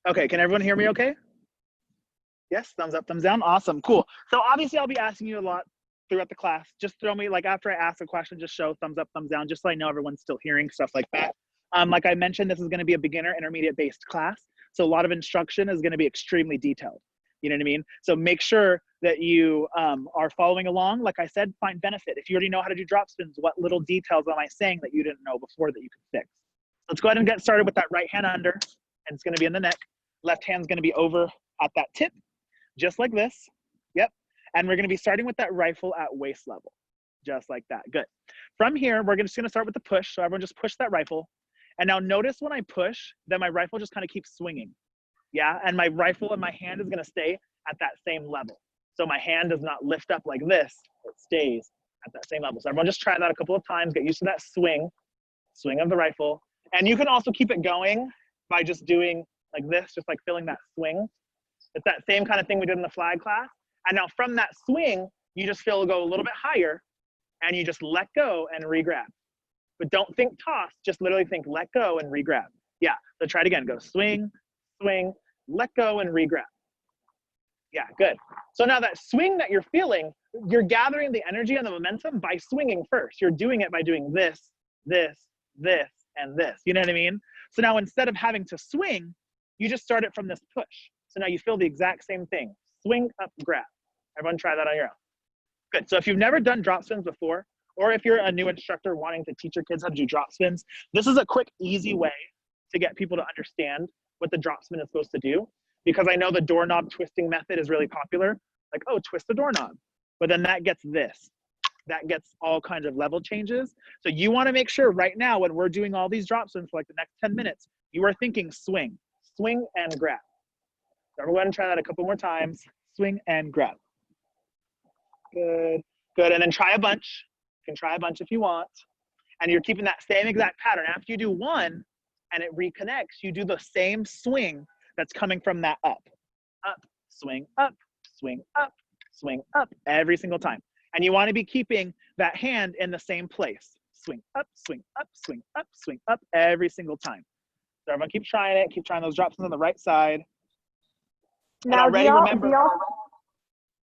Okay, can everyone hear me okay? Yes, thumbs up, thumbs down. Awesome, cool. So obviously I'll be asking you a lot throughout the class. Just throw me, like after I ask a question, just show thumbs up, thumbs down, just so I know everyone's still hearing, stuff like that. Like I mentioned, this is gonna be a beginner intermediate based class. So a lot of instruction is gonna be extremely detailed. You know what I mean? So make sure that you are following along. Like I said, find benefit. If you already know how to do drop spins, what little details am I saying that you didn't know before that you could fix? Let's go ahead and get started with that right hand under, and it's gonna be in the neck. Left hand's gonna be over at that tip, just like this. Yep. And we're gonna be starting with that rifle at waist level, just like that. Good. From here, we're just gonna start with the push. So everyone just push that rifle. And now notice when I push, that my rifle just kind of keeps swinging. Yeah, and my rifle and my hand is gonna stay at that same level. So my hand does not lift up like this, it stays at that same level. So everyone just try that a couple of times, get used to that swing of the rifle. And you can also keep it going by just doing like this, just like feeling that swing. It's that same kind of thing we did in the flag class. And now from that swing, you just feel go a little bit higher and you just let go and re-grab. But don't think toss, just literally think let go and re-grab. Yeah, so try it again. Go swing, swing, let go and re-grab. Yeah, good. So now that swing that you're feeling, you're gathering the energy and the momentum by swinging first. You're doing it by doing this, this, this, and this. You know what I mean? So now instead of having to swing, you just start it from this push. So now you feel the exact same thing. Swing, up, grab. Everyone try that on your own. Good. So if you've never done drop spins before, or if you're a new instructor wanting to teach your kids how to do drop spins, this is a quick, easy way to get people to understand what the drop spin is supposed to do. Because I know the doorknob twisting method is really popular. Like, oh, twist the doorknob. But then that gets this. That gets all kinds of level changes. So you want to make sure right now when we're doing all these drop spins for like the next 10 minutes, you are thinking swing, swing and grab. So everyone try that a couple more times. Swing and grab. Good, good. And then try a bunch. You can try a bunch if you want. And you're keeping that same exact pattern. After you do one and it reconnects, you do the same swing that's coming from that up, swing up, swing up, swing up every single time. And you want to be keeping that hand in the same place. Swing up, swing up, swing up, swing up every single time. So everyone keep trying it. Keep trying those drops on the right side. Now, and already remember.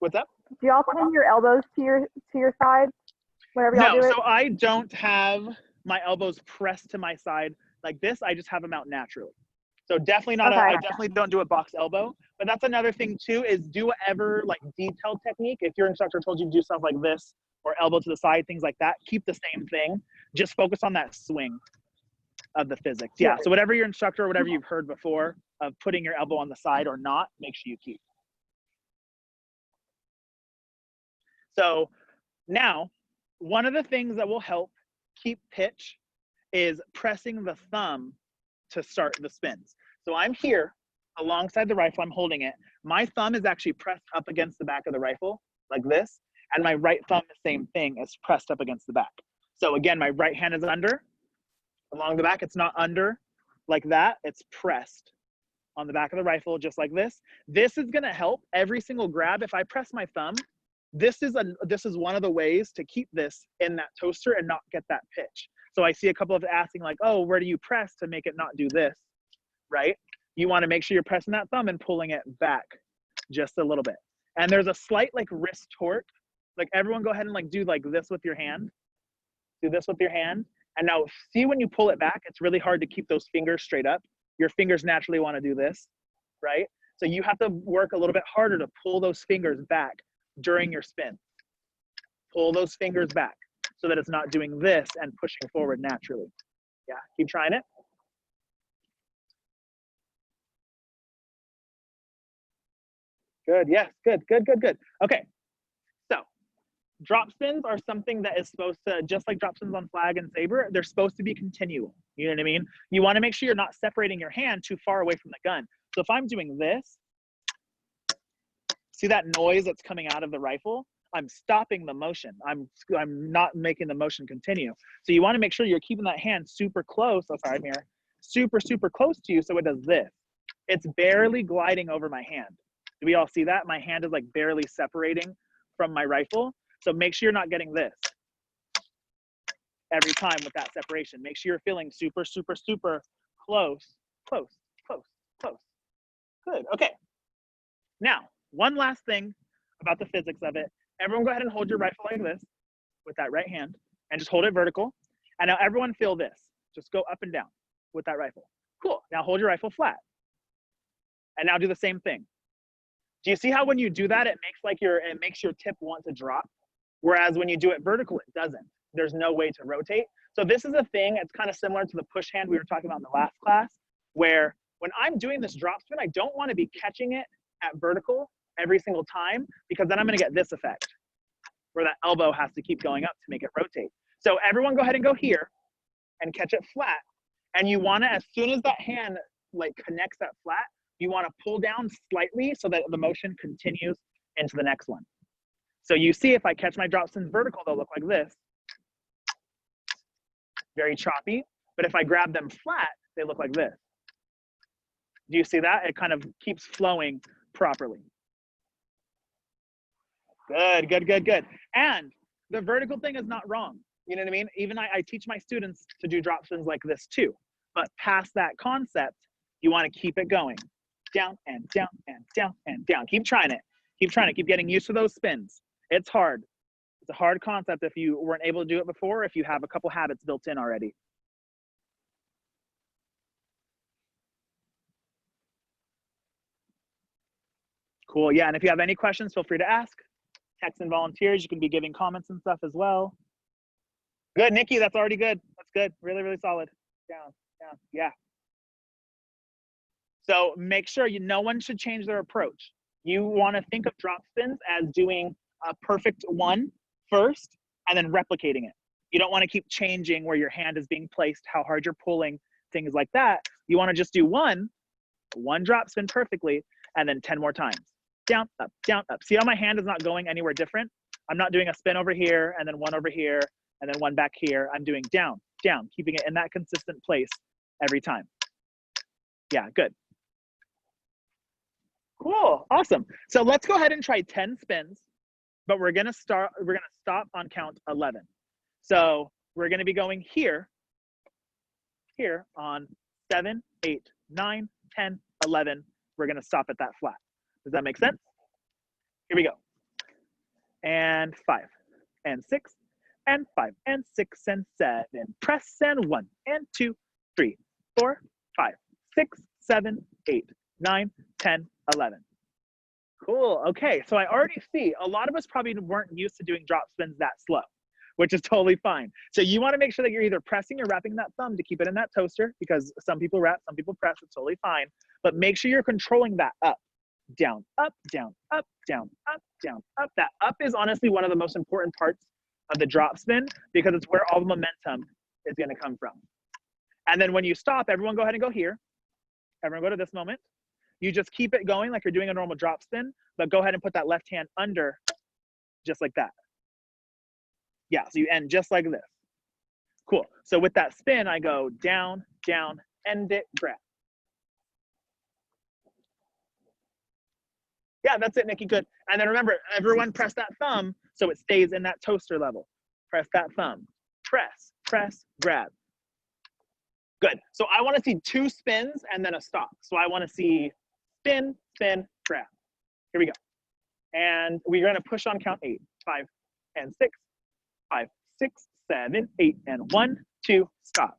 What's up? Do y'all pin your elbows to your side whenever y'all do it? No, so I don't have my elbows pressed to my side like this. I just have them out naturally. So definitely not I definitely don't do a box elbow. But that's another thing too, is do whatever like detailed technique. If your instructor told you to do stuff like this or elbow to the side, things like that, keep the same thing. Just focus on that swing of the physics. Yeah, so whatever your instructor or whatever you've heard before of putting your elbow on the side or not, make sure you keep. So now, one of the things that will help keep pitch is pressing the thumb to start the spins. So I'm here alongside the rifle, I'm holding it. My thumb is actually pressed up against the back of the rifle like this, and my right thumb, the same thing, is pressed up against the back. So again, my right hand is under, along the back, it's not under like that, it's pressed on the back of the rifle, just like this. This is gonna help every single grab. If I press my thumb, this is one of the ways to keep this in that toaster and not get that pitch. So I see a couple of asking like, oh, where do you press to make it not do this, right? You wanna make sure you're pressing that thumb and pulling it back just a little bit. And there's a slight like wrist torque. Like everyone go ahead and like do like this with your hand. Do this with your hand. And now see when you pull it back, it's really hard to keep those fingers straight up. Your fingers naturally wanna do this, right? So you have to work a little bit harder to pull those fingers back during your spin. Pull those fingers back so that it's not doing this and pushing forward naturally. Yeah, keep trying it. Good, yes, good. Okay, so drop spins are something that is supposed to, just like drop spins on flag and saber, they're supposed to be continual. You know what I mean? You wanna make sure you're not separating your hand too far away from the gun. So if I'm doing this, see that noise that's coming out of the rifle? I'm stopping the motion. I'm not making the motion continue. So you wanna make sure you're keeping that hand super close. Oh, sorry, I'm here. Super close to you so it does this. It's barely gliding over my hand. Do we all see that? My hand is like barely separating from my rifle. So make sure you're not getting this every time with that separation. Make sure you're feeling super close. Good, okay. Now, one last thing about the physics of it. Everyone go ahead and hold your rifle like this with that right hand and just hold it vertical. And now everyone feel this. Just go up and down with that rifle. Cool, now hold your rifle flat. And now do the same thing. Do you see how when you do that, it makes your tip want to drop? Whereas when you do it vertical, it doesn't. There's no way to rotate. So this is a thing, it's kind of similar to the push hand we were talking about in the last class, where when I'm doing this drop spin, I don't want to be catching it at vertical every single time, because then I'm going to get this effect where that elbow has to keep going up to make it rotate. So everyone go ahead and go here and catch it flat. And you want to, as soon as that hand like connects that flat, you want to pull down slightly so that the motion continues into the next one. So you see, if I catch my drop spins vertical, they'll look like this. Very choppy. But if I grab them flat, they look like this. Do you see that? It kind of keeps flowing properly. Good, good, good, good. And the vertical thing is not wrong. You know what I mean? Even I teach my students to do drop spins like this too. But past that concept, you want to keep it going. Down and down and down and down. Keep trying it. Keep trying it. Keep getting used to those spins. It's hard. It's a hard concept if you weren't able to do it before, if you have a couple habits built in already. Cool, yeah, and if you have any questions, feel free to ask. Text and volunteers, you can be giving comments and stuff as well. Good, Nikki, that's already good. That's good, really, really solid. Down, down, yeah. So make sure no one should change their approach. You wanna think of drop spins as doing a perfect one first and then replicating it. You don't wanna keep changing where your hand is being placed, how hard you're pulling, things like that. You wanna just do one drop spin perfectly, and then 10 more times. Down, up, down, up. See how my hand is not going anywhere different? I'm not doing a spin over here, and then one over here, and then one back here. I'm doing down, down, keeping it in that consistent place every time. Yeah, good. Cool, awesome. So let's go ahead and try 10 spins, but we're gonna stop on count 11. So we're gonna be going here on 7, 8, 9, 10, 11. We're gonna stop at that flat. Does that make sense? Here we go. And 5, and 6, and 5, and 6, and 7. Press, and 1, and 2, 3, 4, 5, 6, 7, 8, 9, 10, 11. Cool, okay, so I already see a lot of us probably weren't used to doing drop spins that slow, which is totally fine. So you wanna make sure that you're either pressing or wrapping that thumb to keep it in that toaster, because some people wrap, some people press, it's totally fine. But make sure you're controlling that up, down, up, down, up, down, up, down, up. That up is honestly one of the most important parts of the drop spin, because it's where all the momentum is gonna come from. And then when you stop, everyone go ahead and go here. Everyone go to this moment. You just keep it going like you're doing a normal drop spin, but go ahead and put that left hand under, just like that. Yeah, so you end just like this. Cool, so with that spin, I go down, down, end it, grab. Yeah, that's it, Nikki, good. And then remember, everyone press that thumb so it stays in that toaster level. Press that thumb, press, press, grab. Good, so I wanna see 2 spins and then a stop. So I wanna see spin, spin, grab. Here we go. And we're gonna push on count 8, 5, and 6, 5, 6, 7, 8, and 1, 2, stop.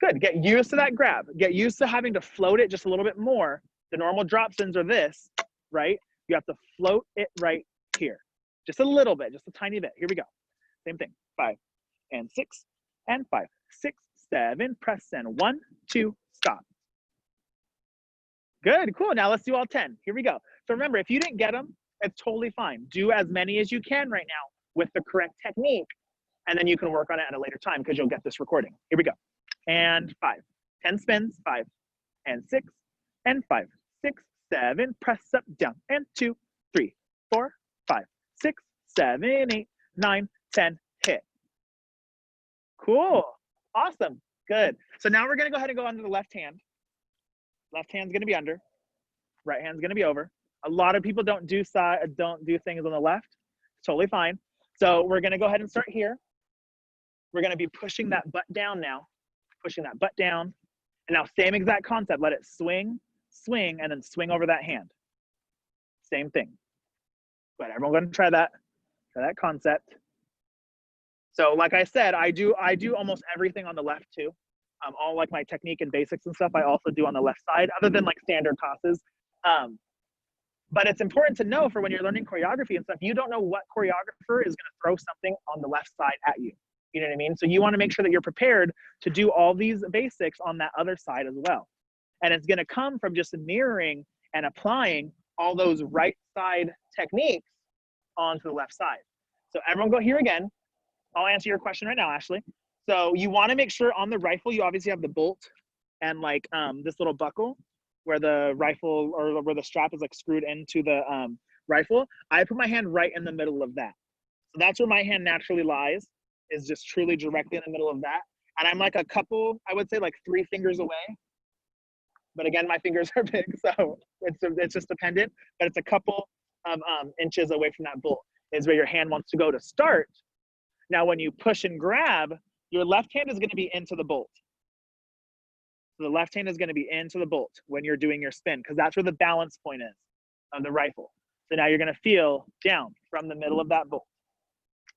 Good, get used to that grab. Get used to having to float it just a little bit more. The normal drop spins are this, right? You have to float it right here. Just a little bit, just a tiny bit. Here we go. Same thing, 5, and 6, and 5, 6, 7, press, and 1, 2, stop. Good, cool, now let's do all 10. Here we go. So remember, if you didn't get them, it's totally fine. Do as many as you can right now with the correct technique, and then you can work on it at a later time because you'll get this recording. Here we go. And 5, 10 spins, 5, and 6, and 5, 6, 7, press up, down, and 2, 3, 4, 5, 6, 7, 8, 9, 10, hit. Cool, awesome, good. So now we're gonna go ahead and go under the left hand. Left hand's gonna be under, right hand's gonna be over. A lot of people don't do things on the left. It's totally fine. So we're gonna go ahead and start here. We're gonna be pushing that butt down now, pushing that butt down. And now same exact concept, let it swing, swing, and then swing over that hand. Same thing. But everyone going to try that concept. So like I said, I do almost everything on the left too. All like my technique and basics and stuff I also do on the left side, other than like standard tosses. But it's important to know for when you're learning choreography and stuff, you don't know what choreographer is going to throw something on the left side at you. You know what I mean? So you want to make sure that you're prepared to do all these basics on that other side as well. And it's going to come from just mirroring and applying all those right side techniques onto the left side. So everyone go here again. I'll answer your question right now, Ashley. So you want to make sure on the rifle, you obviously have the bolt and like this little buckle where the rifle or where the strap is like screwed into the rifle. I put my hand right in the middle of that. So that's where my hand naturally lies, is just truly directly in the middle of that. And I'm like a couple, I would say like 3 fingers away. But again, my fingers are big, so it's just dependent. But it's a couple of inches away from that bolt is where your hand wants to go to start. Now, when you push and grab, your left hand is going to be into the bolt. So the left hand is going to be into the bolt when you're doing your spin, because that's where the balance point is of the rifle. So now you're going to feel down from the middle of that bolt.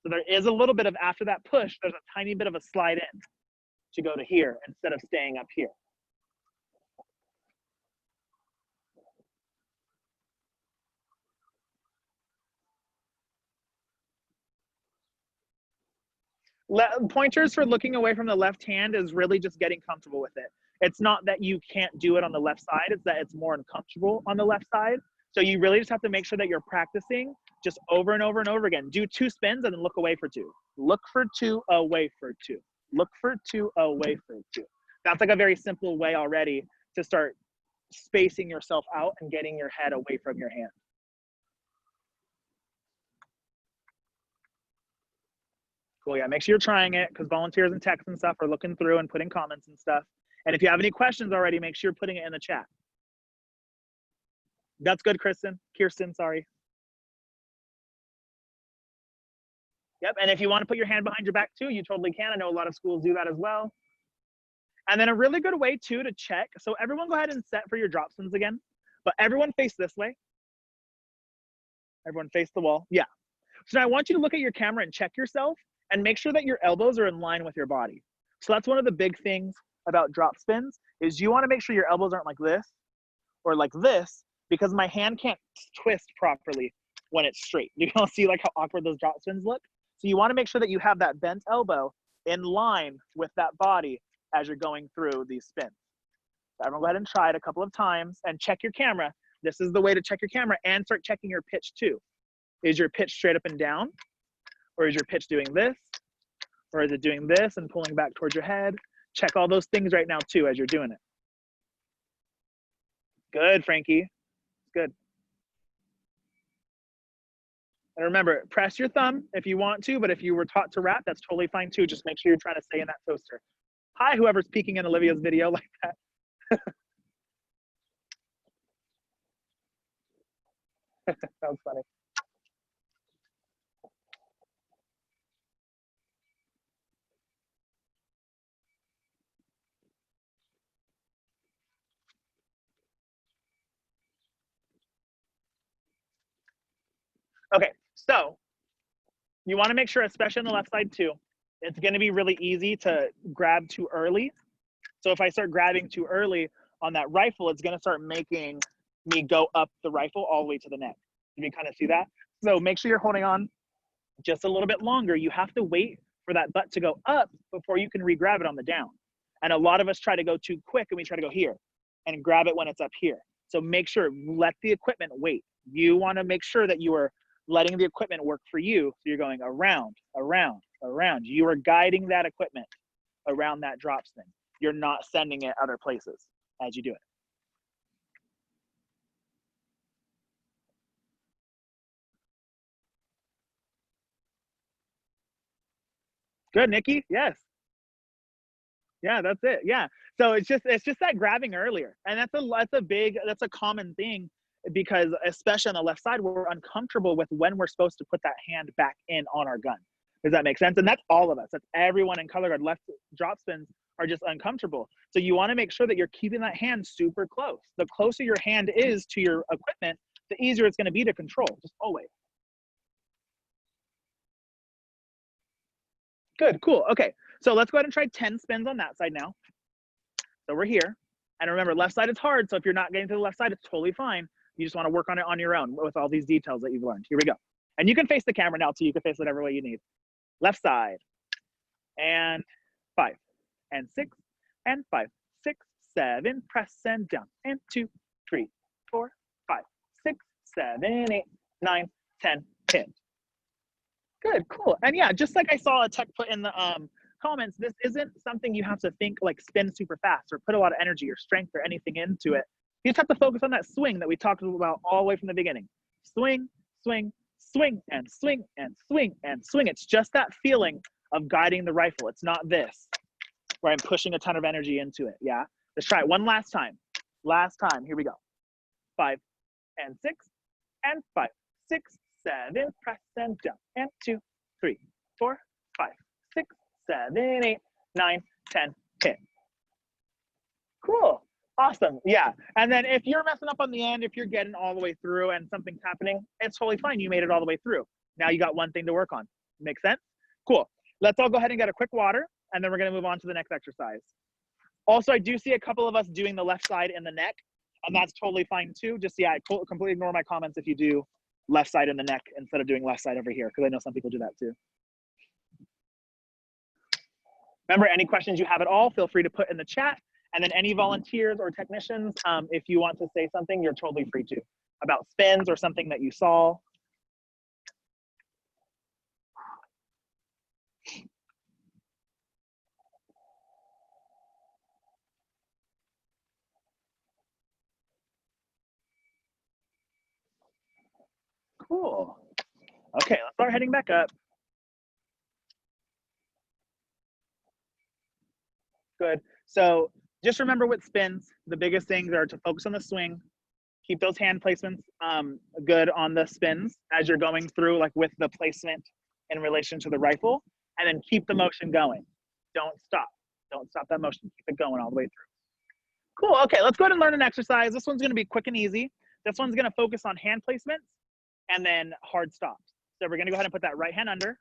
So there is a little bit of, after that push, there's a tiny bit of a slide in to go to here instead of staying up here. Pointers for looking away from the left hand is really just getting comfortable with it. It's not that you can't do it on the left side, it's that it's more uncomfortable on the left side. So you really just have to make sure that you're practicing just over and over and over again. Do 2 spins and then look away for 2. Look for 2, away for 2. Look for 2, away for 2. That's like a very simple way already to start spacing yourself out and getting your head away from your hand. Cool, yeah, make sure you're trying it, because volunteers and techs and stuff are looking through and putting comments and stuff. And if you have any questions already, make sure you're putting it in the chat. That's good, Kirsten, sorry. Yep, and if you want to put your hand behind your back too, you totally can. I know a lot of schools do that as well. And then a really good way too to check, so everyone go ahead and set for your drop spins again, but everyone face this way. Everyone face the wall, yeah. So now I want you to look at your camera and check yourself and make sure that your elbows are in line with your body. So that's one of the big things about drop spins, is you want to make sure your elbows aren't like this or like this, because my hand can't twist properly when it's straight. You can see like how awkward those drop spins look. So you want to make sure that you have that bent elbow in line with that body as you're going through these spins. So everyone go ahead and try it a couple of times and check your camera. This is the way to check your camera, and start checking your pitch too. Is your pitch straight up and down? Or is your pitch doing this? Or is it doing this and pulling back towards your head? Check all those things right now too as you're doing it. Good, Frankie. Good. And remember, press your thumb if you want to, but if you were taught to wrap, that's totally fine too. Just make sure you're trying to stay in that toaster. Hi, whoever's peeking in Olivia's video like that. That was funny. Okay, so you want to make sure, especially on the left side too, it's going to be really easy to grab too early. So if I start grabbing too early on that rifle, it's going to start making me go up the rifle all the way to the neck. You can kind of see that. So make sure you're holding on just a little bit longer. You have to wait for that butt to go up before you can re-grab it on the down. And a lot of us try to go too quick, and we try to go here and grab it when it's up here. So make sure, let the equipment wait. You want to make sure that you are letting the equipment work for you. So you're going around, around, around. You are guiding that equipment around that drop spin. You're not sending it other places as you do it. Good, Nikki. Yes. Yeah, that's it. Yeah. So it's just that grabbing earlier, and that's a common thing, because especially on the left side, we're uncomfortable with when we're supposed to put that hand back in on our gun. Does that make sense? And that's all of us. That's everyone in color guard. Left drop spins are just uncomfortable. So you want to make sure that you're keeping that hand super close. The closer your hand is to your equipment, the easier it's going to be to control, just always. Good, cool. Okay, so let's go ahead and try 10 spins on that side now. So we're here. And remember, left side is hard, so if you're not getting to the left side, it's totally fine. You just want to work on it on your own with all these details that you've learned. Here we go. And you can face the camera now too. You can face whatever way you need. Left side. And 5 and 6 and 5, 6, 7, press and down. And 2, 3, 4, 5, 6, 7, 8, 9, 10, hit. Good, cool. And yeah, just like I saw a tech put in the comments, this isn't something you have to think like spin super fast or put a lot of energy or strength or anything into it. You just have to focus on that swing that we talked about all the way from the beginning. Swing, swing, swing, and swing, and swing, and swing. It's just that feeling of guiding the rifle. It's not this, where I'm pushing a ton of energy into it, yeah? Let's try it one last time. Last time, here we go. 5 and 6 and 5, 6, 7, press and down. And 2, 3, 4, 5, 6, 7, 8, 9, 10, hit. Cool, awesome, yeah. And then if you're messing up on the end, if you're getting all the way through and something's happening, it's totally fine. You made it all the way through. Now you got one thing to work on. Make sense? Cool. Let's all go ahead and get a quick water, and then we're gonna move on to the next exercise. Also, I do see a couple of us doing the left side in the neck, and that's totally fine too. Just, yeah, completely ignore my comments if you do left side in the neck instead of doing left side over here, because I know some people do that too. Remember, any questions you have at all, feel free to put in the chat. And then any volunteers or technicians, if you want to say something, you're totally free to, about spins or something that you saw. Cool. Okay, let's start heading back up. Good. So just remember with spins, the biggest things are to focus on the swing, keep those hand placements good on the spins as you're going through, like with the placement in relation to the rifle, and then keep the motion going. Don't stop. Don't stop that motion. Keep it going all the way through. Cool. Okay, let's go ahead and learn an exercise. This one's going to be quick and easy. This one's going to focus on hand placements and then hard stops. So we're going to go ahead and put that right hand under.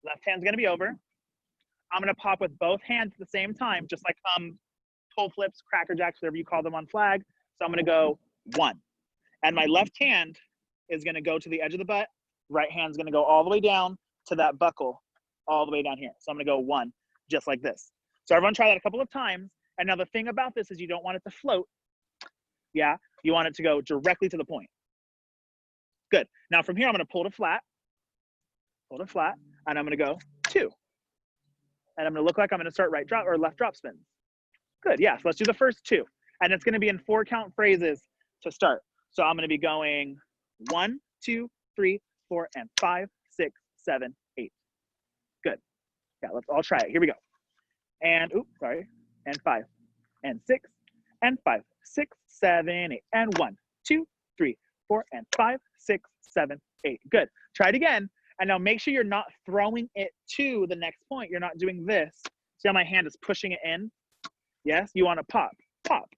Left hand's going to be over. I'm going to pop with both hands at the same time, just like pull flips, cracker jacks, whatever you call them on flag. So I'm going to go 1. And my left hand is going to go to the edge of the butt. Right hand's going to go all the way down to that buckle, all the way down here. So I'm going to go 1, just like this. So everyone try that a couple of times. And now the thing about this is you don't want it to float. Yeah, you want it to go directly to the point. Good. Now from here, I'm going to pull to flat, and I'm going to go 2. And I'm going to look like I'm going to start right drop or left drop spins. Good. Yeah. So let's do the first 2. And it's going to be in 4 count phrases to start. So I'm going to be going 1, 2, 3, 4, and 5, 6, 7, 8. Good. Yeah. Let's all try it. Here we go. And oops, sorry. And 5, and 6, and 5, 6, 7, 8, and 1, 2, 3, 4, and 5, 6, 7, 8. Good. Try it again. And now make sure you're not throwing it to the next point. You're not doing this. See how my hand is pushing it in? Yes, you want to pop, pop,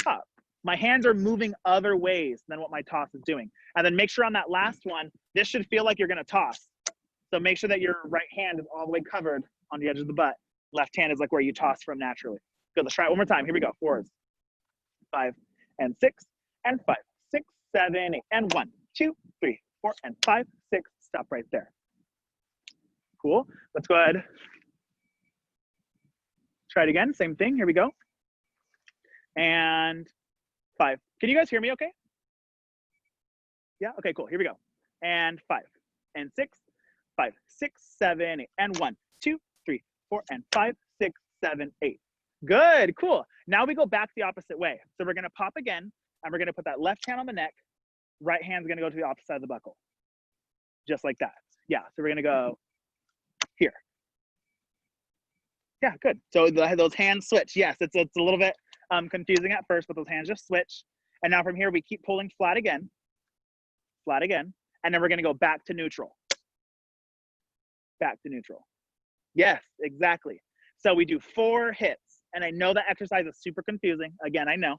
pop. My hands are moving other ways than what my toss is doing. And then make sure on that last one, this should feel like you're going to toss. So make sure that your right hand is all the way covered on the edge of the butt. Left hand is like where you toss from naturally. Good, let's try it one more time. Here we go. Forwards. 5, and 6, and 5, 6, 7, 8, and 1, 2, 3, 4, and 5, 6. Stop right there. Cool. Let's go ahead. Try it again. Same thing. Here we go. And 5. Can you guys hear me okay? Yeah? Okay, cool. Here we go. And 5, and 6, 5, 6, 7, 8, and 1, 2, 3, 4, and 5, 6, 7, 8. Good, cool. Now we go back the opposite way. So we're going to pop again, and we're going to put that left hand on the neck. Right hand's going to go to the opposite side of the buckle. Just like that. Yeah, so we're going to go here. Yeah, good. So those hands switch. Yes, it's a little bit confusing at first, but those hands just switch. And now from here, we keep pulling flat again, and then we're going to go back to neutral. Back to neutral. Yes, exactly. So we do 4 hits. And I know that exercise is super confusing. Again, I know.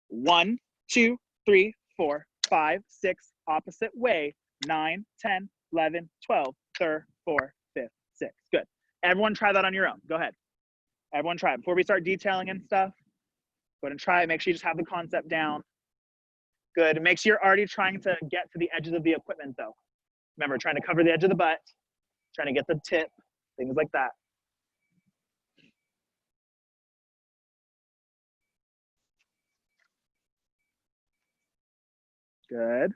1, 2, 3, 4, 5, 6, opposite way. 9, 10, 11, 12, 3, 4, 5, 6. Good. Everyone try that on your own. Go ahead. Everyone try it. Before we start detailing and stuff, go ahead and try it. Make sure you just have the concept down. Good. Make sure you're already trying to get to the edges of the equipment though. Remember, trying to cover the edge of the butt, trying to get the tip, things like that. Good.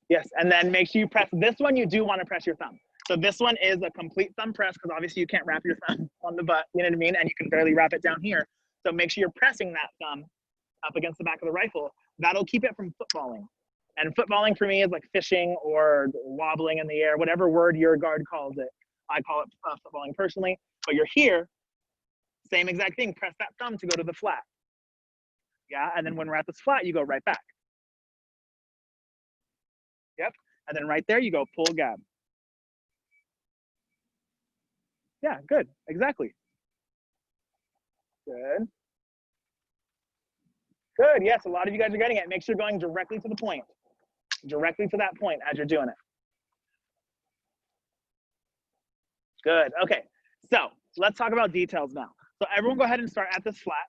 Yes, and then make sure you press this one. You do want to press your thumb. So this one is a complete thumb press because obviously you can't wrap your thumb on the butt, you know what I mean? And you can barely wrap it down here. So make sure you're pressing that thumb up against the back of the rifle. That'll keep it from footballing. And footballing for me is like fishing or wobbling in the air, whatever word your guard calls it. I call it footballing personally. But you're here, same exact thing. Press that thumb to go to the flat. Yeah, and then when we're at this flat, you go right back. Yep, and then right there you go pull gab. Yeah, good, exactly. Good. Good, yes, a lot of you guys are getting it. Make sure you're going directly to the point. Directly to that point as you're doing it. Good, okay. So let's talk about details now. So everyone go ahead and start at this flat.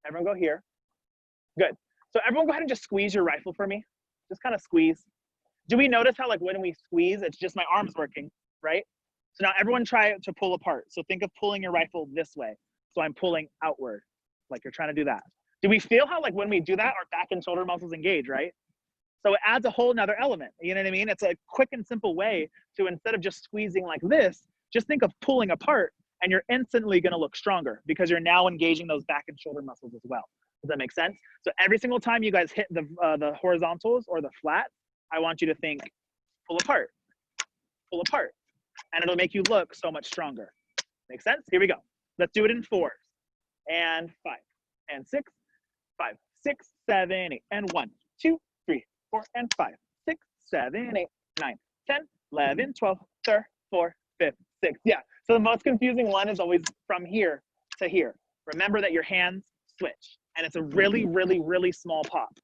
Everyone go here. Good. So everyone go ahead and just squeeze your rifle for me. Just kind of squeeze. Do we notice how like when we squeeze, it's just my arms working, right? So now everyone try to pull apart. So think of pulling your rifle this way. So I'm pulling outward, like you're trying to do that. Do we feel how like when we do that, our back and shoulder muscles engage, right? So it adds a whole nother element, you know what I mean? It's a quick and simple way to, instead of just squeezing like this, just think of pulling apart and you're instantly gonna look stronger because you're now engaging those back and shoulder muscles as well. Does that make sense? So every single time you guys hit the horizontals or the flat, I want you to think, pull apart, and it'll make you look so much stronger. Make sense? Here we go. Let's do it in 4s, and 5, and 6, 5, 6, 7, 8, and 1, 2, 3, 4, and 5, 6, 7, 8, 9, 10, 11, 12, 13, 4, 5, 6. Yeah, so the most confusing one is always from here to here. Remember that your hands switch, and it's a really, really, really small pop.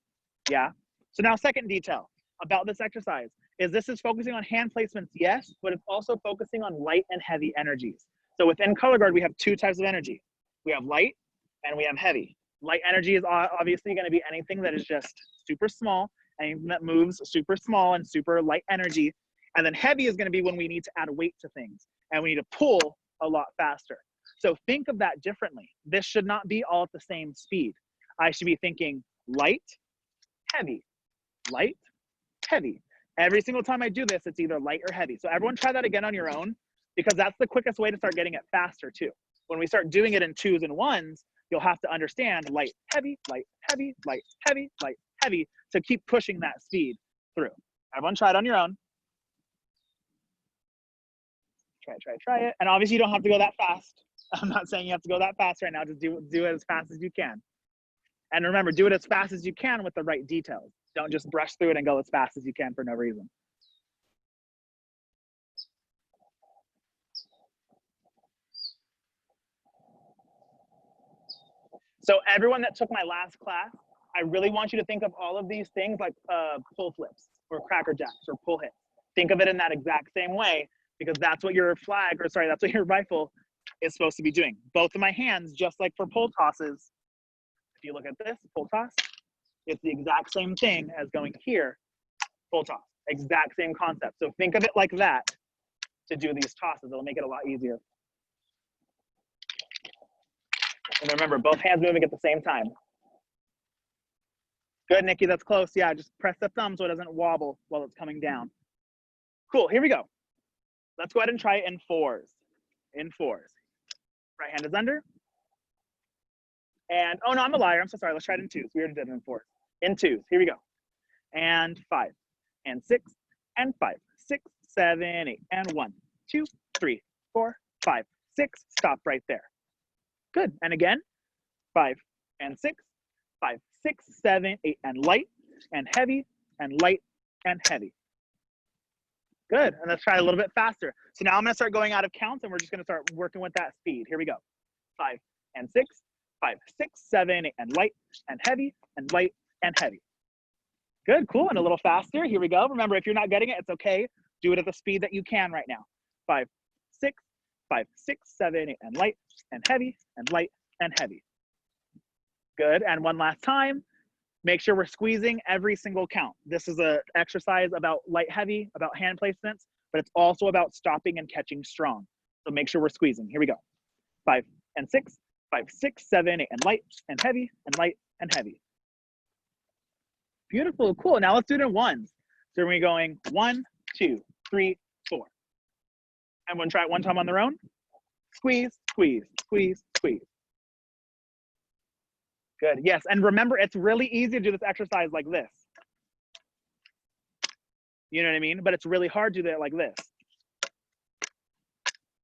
Yeah? So now second detail about this exercise is this is focusing on hand placements, yes, but it's also focusing on light and heavy energies. So within color guard, we have 2 types of energy. We have light and we have heavy. Light energy is obviously going to be anything that is just super small and that moves super small and super light energy. And then heavy is going to be when we need to add weight to things and we need to pull a lot faster. So think of that differently. This should not be all at the same speed. I should be thinking light, heavy, light, heavy. Every single time I do this, it's either light or heavy. So everyone try that again on your own because that's the quickest way to start getting it faster too. When we start doing it in 2s and 1s, you'll have to understand light, heavy, light, heavy, light, heavy, light, heavy to keep pushing that speed through. Everyone try it on your own. Try it. And obviously you don't have to go that fast. I'm not saying you have to go that fast right now. Just do it as fast as you can. And remember, do it as fast as you can with the right details. Don't just brush through it and go as fast as you can for no reason. So everyone that took my last class, I really want you to think of all of these things like pull flips or cracker jacks or pull hits. Think of it in that exact same way because that's what your flag, or sorry, that's what your rifle is supposed to be doing. Both of my hands, just like for pull tosses, if you look at this, pull toss, it's the exact same thing as going here, pull toss, exact same concept. So think of it like that to do these tosses. It'll make it a lot easier. And remember, both hands moving at the same time. Good, Nikki, that's close. Yeah, just press the thumb so it doesn't wobble while it's coming down. Cool, here we go. Let's go ahead and try it in 4s. In 4s. Right hand is under. And, oh no, I'm a liar. I'm so sorry. Let's try it in 2s. We already did it in 4s. In 2s, here we go. And 5, and 6, and 5, 6, 7, 8, and 1, 2, 3, 4, 5, 6. Stop right there. Good, and again, 5, and 6, 5, 6, 7, 8, and light, and heavy, and light, and heavy. Good, and let's try a little bit faster. So now I'm gonna start going out of counts and we're just gonna start working with that speed. Here we go. 5 and 6, 5, 6, 7, 8, and light and heavy and light and heavy. Good, cool, and a little faster. Here we go. Remember, if you're not getting it, it's okay. Do it at the speed that you can right now. 5, 6, 5, 6, 7, 8, and light and heavy and light and heavy. Good, and one last time. Make sure we're squeezing every single count. This is an exercise about light heavy, about hand placements, but it's also about stopping and catching strong. So make sure we're squeezing. Here we go. 5 and 6, 5, 6, 7, 8, and light and heavy and light and heavy. Beautiful, cool. Now let's do it in ones. So we're going 1, 2, 3, 4. Everyone try it one time on their own. Squeeze, squeeze, squeeze, squeeze. Good, yes, and remember, it's really easy to do this exercise like this. You know what I mean? But it's really hard to do that like this,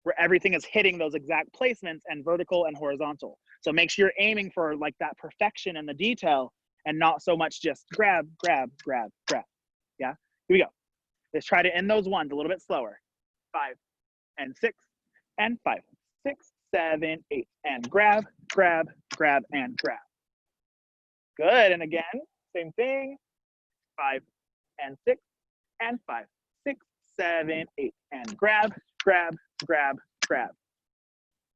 where everything is hitting those exact placements and vertical and horizontal. So make sure you're aiming for like that perfection and the detail and not so much just grab, grab, grab, grab. Yeah, here we go. Let's try to end those ones a little bit slower. 5 and 6 and 5, 6, 7, 8, and grab, grab, grab, and grab. Good, and again, same thing. 5 and 6 and 5, 6, 7, 8, and grab, grab, grab, grab,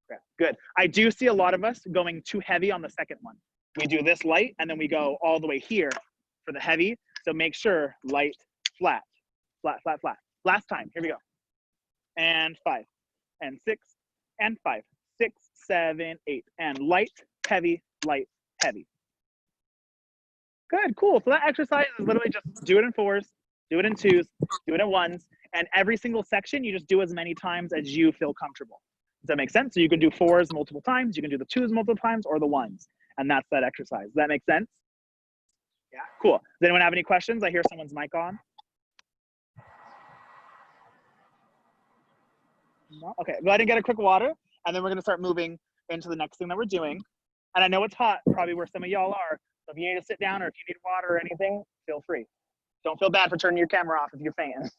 grab. Good. I do see a lot of us going too heavy on the second one. We do this light, and then we go all the way here for the heavy. So make sure light, flat, flat, flat, flat. Last time, here we go. And 5 and 6 and 5, 6, 7, 8, and light, heavy, heavy. Good, cool. So that exercise is literally just do it in 4s, do it in 2s, do it in 1s, and every single section you just do as many times as you feel comfortable. Does that make sense? So you can do 4s multiple times, you can do the 2s multiple times, or the 1s, and that's that exercise. Does that make sense? Yeah, cool. Does anyone have any questions? I hear someone's mic on. No? Okay, go ahead and get a quick water, and then we're gonna start moving into the next thing that we're doing. And I know it's hot, probably where some of y'all are. So if you need to sit down or if you need water or anything, feel free. Don't feel bad for turning your camera off if you're fainting.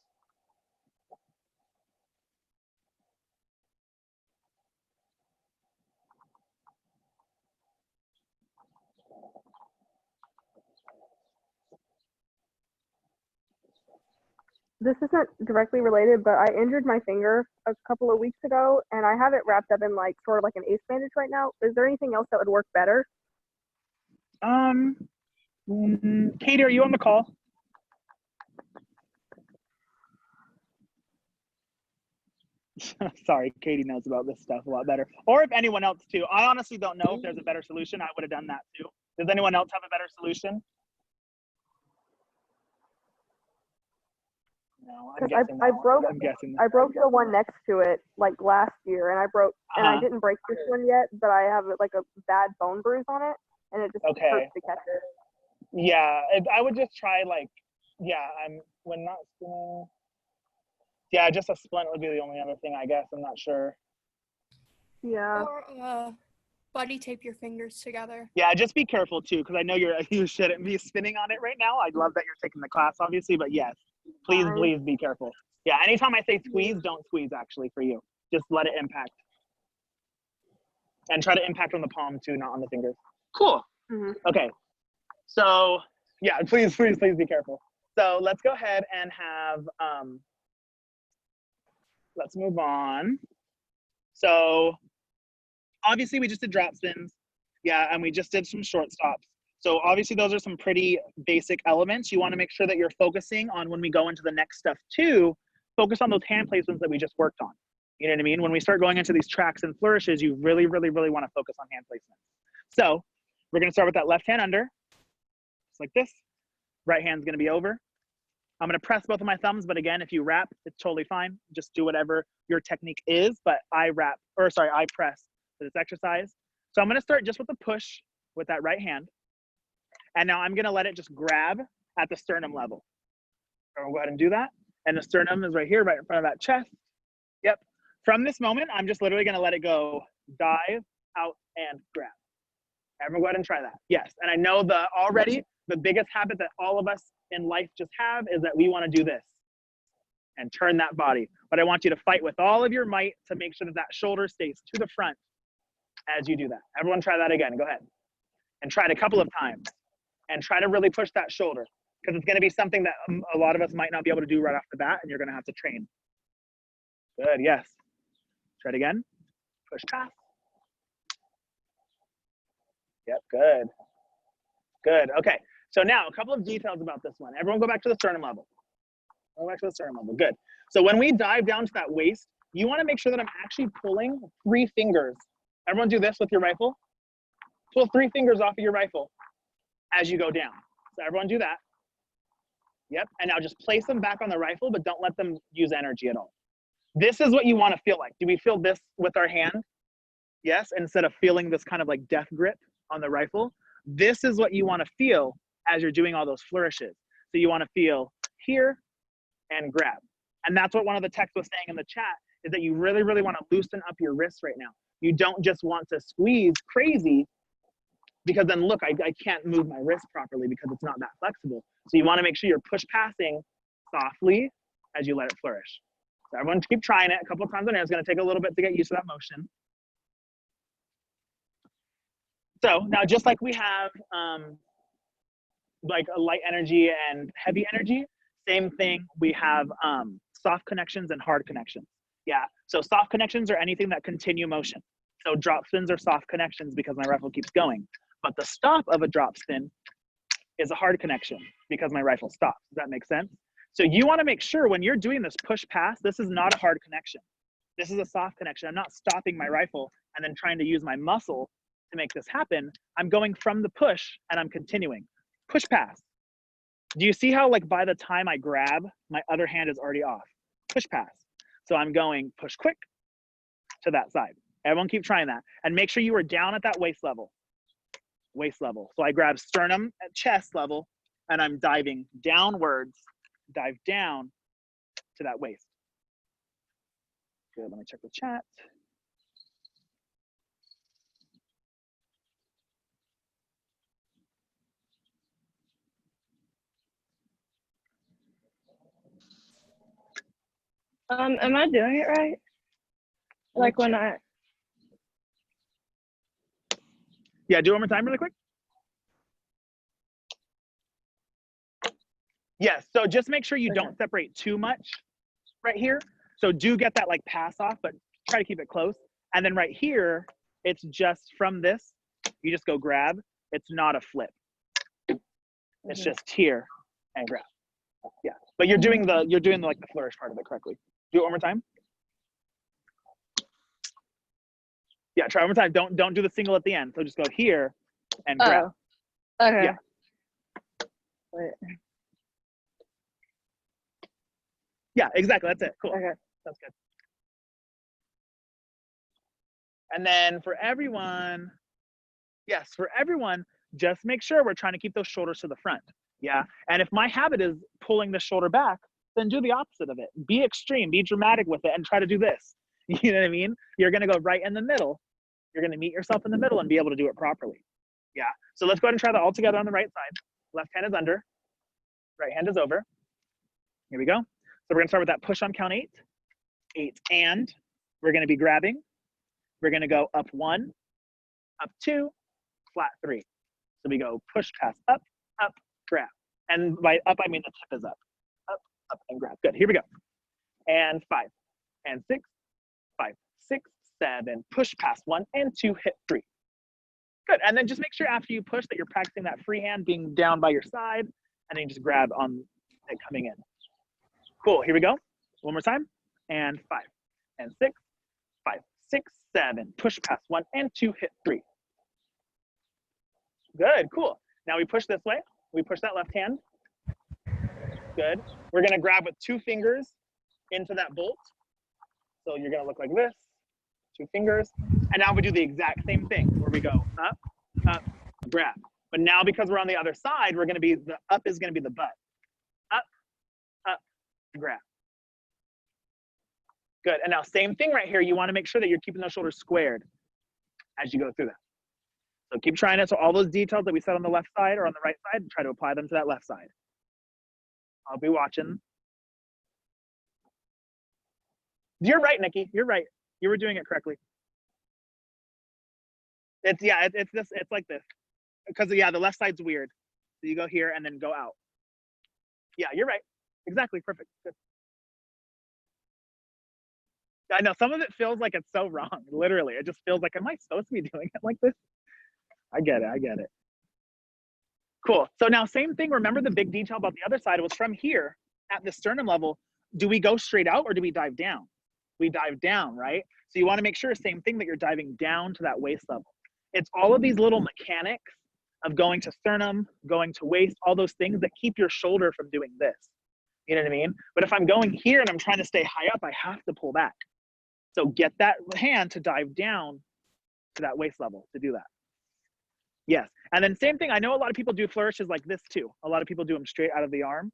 This isn't directly related, but I injured my finger a couple of weeks ago, and I have it wrapped up in like sort of like an ace bandage right now. Is there anything else that would work better? Katie, are you on the call? Sorry, Katie knows about this stuff a lot better. Or if anyone else too. I honestly don't know if there's a better solution. I would have done that too. Does anyone else have a better solution? No, I'm guessing I broke the one next to it like last year, and I didn't break this one yet, but I have like a bad bone bruise on it, and it just hurts to catch it. Yeah, I would just try like, yeah, when not spinning. Yeah, just a splint would be the only other thing, I guess. I'm not sure. Yeah. Or buddy tape your fingers together. Yeah, just be careful too, because I know you shouldn't be spinning on it right now. I'd love that you're taking the class, obviously, but yes, please be careful. Yeah, anytime I say squeeze, don't squeeze actually for you. Just let it impact. And try to impact on the palm too, not on the fingers. Cool. Mm-hmm. Okay. So yeah, please be careful. So let's go ahead and have, let's move on. So obviously we just did drop spins. Yeah, and we just did some short stops. So obviously those are some pretty basic elements. You want to make sure that you're focusing on when we go into the next stuff too, focus on those hand placements that we just worked on. You know what I mean? When we start going into these tracks and flourishes, you really want to focus on hand placement. So we're going to start with that left hand under, just like this. Right hand's going to be over. I'm going to press both of my thumbs, but again, if you wrap, it's totally fine. Just do whatever your technique is, but I press for this exercise. So I'm going to start just with the push with that right hand. And now I'm going to let it just grab at the sternum level. So we'll go ahead and do that. And the sternum is right here, right in front of that chest. Yep. From this moment, I'm just literally going to let it go, dive, out, and grab. Everyone go ahead and try that. Yes. And I know the biggest habit that all of us in life just have is that we want to do this. and turn that body. But I want you to fight with all of your might to make sure that that shoulder stays to the front as you do that. Everyone try that again. Go ahead. And try it a couple of times. And try to really push that shoulder, because it's going to be something that a lot of us might not be able to do right off the bat, and you're going to have to train. Good, yes. Try it again. Push past. Yep, good. Good, okay. So now, a couple of details about this one. Everyone go back to the sternum level. Go back to the sternum level, good. So when we dive down to that waist, you wanna make sure that I'm actually pulling 3 fingers. Everyone do this with your rifle. Pull 3 fingers off of your rifle as you go down. So everyone do that. Yep, and now just place them back on the rifle, but don't let them use energy at all. This is what you wanna feel like. Do we feel this with our hand? Yes, instead of feeling this kind of like death grip on the rifle. This is what you wanna feel as you're doing all those flourishes. So you wanna feel here and grab. And that's what one of the texts was saying in the chat, is that you really, really wanna loosen up your wrists right now. You don't just want to squeeze crazy, because then look, I can't move my wrist properly because it's not that flexible. So you wanna make sure you're push passing softly as you let it flourish. So everyone keep trying it a couple of times on air. It's gonna take a little bit to get used to that motion. So now, just like we have like a light energy and heavy energy, same thing, we have soft connections and hard connections. Yeah, so soft connections are anything that continue motion. So drop spins are soft connections because my rifle keeps going. But the stop of a drop spin is a hard connection because my rifle stops. Does that make sense? So you wanna make sure when you're doing this push pass, this is not a hard connection. This is a soft connection. I'm not stopping my rifle and then trying to use my muscle to make this happen. I'm going from the push and I'm continuing. Push pass. Do you see how, like, by the time I grab, my other hand is already off? Push pass. So I'm going push quick to that side. Everyone keep trying that. And make sure you are down at that waist level. Waist level. So I grab sternum at chest level and I'm diving downwards, dive down to that waist. Good, let me check the chat. Am I doing it right? Like when I... Yeah, do it one more time really quick. Yes, so just make sure you don't separate too much right here. So do get that like pass off, but try to keep it close. And then right here, it's just from this, you just go grab. It's not a flip. It's just here and grab. Yeah, but you're doing the like the flourish part of it correctly. Do it one more time. Yeah, try one more time. Don't do the single at the end. So just go here and grab. Okay. Yeah. Wait. Yeah, exactly. That's it. Cool. Okay. That's good. And then for everyone, yes, for everyone, just make sure we're trying to keep those shoulders to the front. Yeah. And if my habit is pulling the shoulder back, then do the opposite of it. Be extreme, be dramatic with it, and try to do this. You know what I mean? You're going to go right in the middle. You're going to meet yourself in the middle and be able to do it properly. Yeah. So let's go ahead and try that all together on the right side. Left hand is under. Right hand is over. Here we go. So we're going to start with that push on count 8. 8 and we're going to be grabbing. We're going to go up 1, up 2, flat 3. So we go push, pass, up, grab. And by up, I mean the tip is up, and grab. Good. Here we go. And 5 and 6, 5, 6, 7, push, pass 1 and 2, hit 3. Good. And then just make sure after you push that you're practicing that free hand being down by your side, and then you just grab on it coming in. Cool. Here we go. One more time. And 5 and 6, 5, 6, 7, push, pass 1 and 2, hit 3. Good. Cool. Now we push this way. We push that left hand. Good. We're going to grab with 2 fingers into that bolt. So you're going to look like this. 2 fingers. And now we do the exact same thing where we go up, grab. But now because we're on the other side, we're going to be, the up is going to be the butt. Up, grab. Good. And now same thing right here. You want to make sure that you're keeping those shoulders squared as you go through that. So keep trying it. So all those details that we said on the left side or on the right side, try to apply them to that left side. I'll be watching. You're right, Nikki. You're right. You were doing it correctly. It's like this. Because yeah, the left side's weird. So you go here and then go out. Yeah, you're right. Exactly. Perfect. Good. I know some of it feels like it's so wrong. Literally, it just feels like, am I supposed to be doing it like this? I get it. I get it. Cool. So now same thing. Remember the big detail about the other side was from here at the sternum level, do we go straight out or do we dive down? We dive down, right? So you want to make sure, same thing, that you're diving down to that waist level. It's all of these little mechanics of going to sternum, going to waist, all those things that keep your shoulder from doing this. You know what I mean? But if I'm going here and I'm trying to stay high up, I have to pull back. So get that hand to dive down to that waist level to do that. Yes. And then same thing, I know a lot of people do flourishes like this too. A lot of people do them straight out of the arm.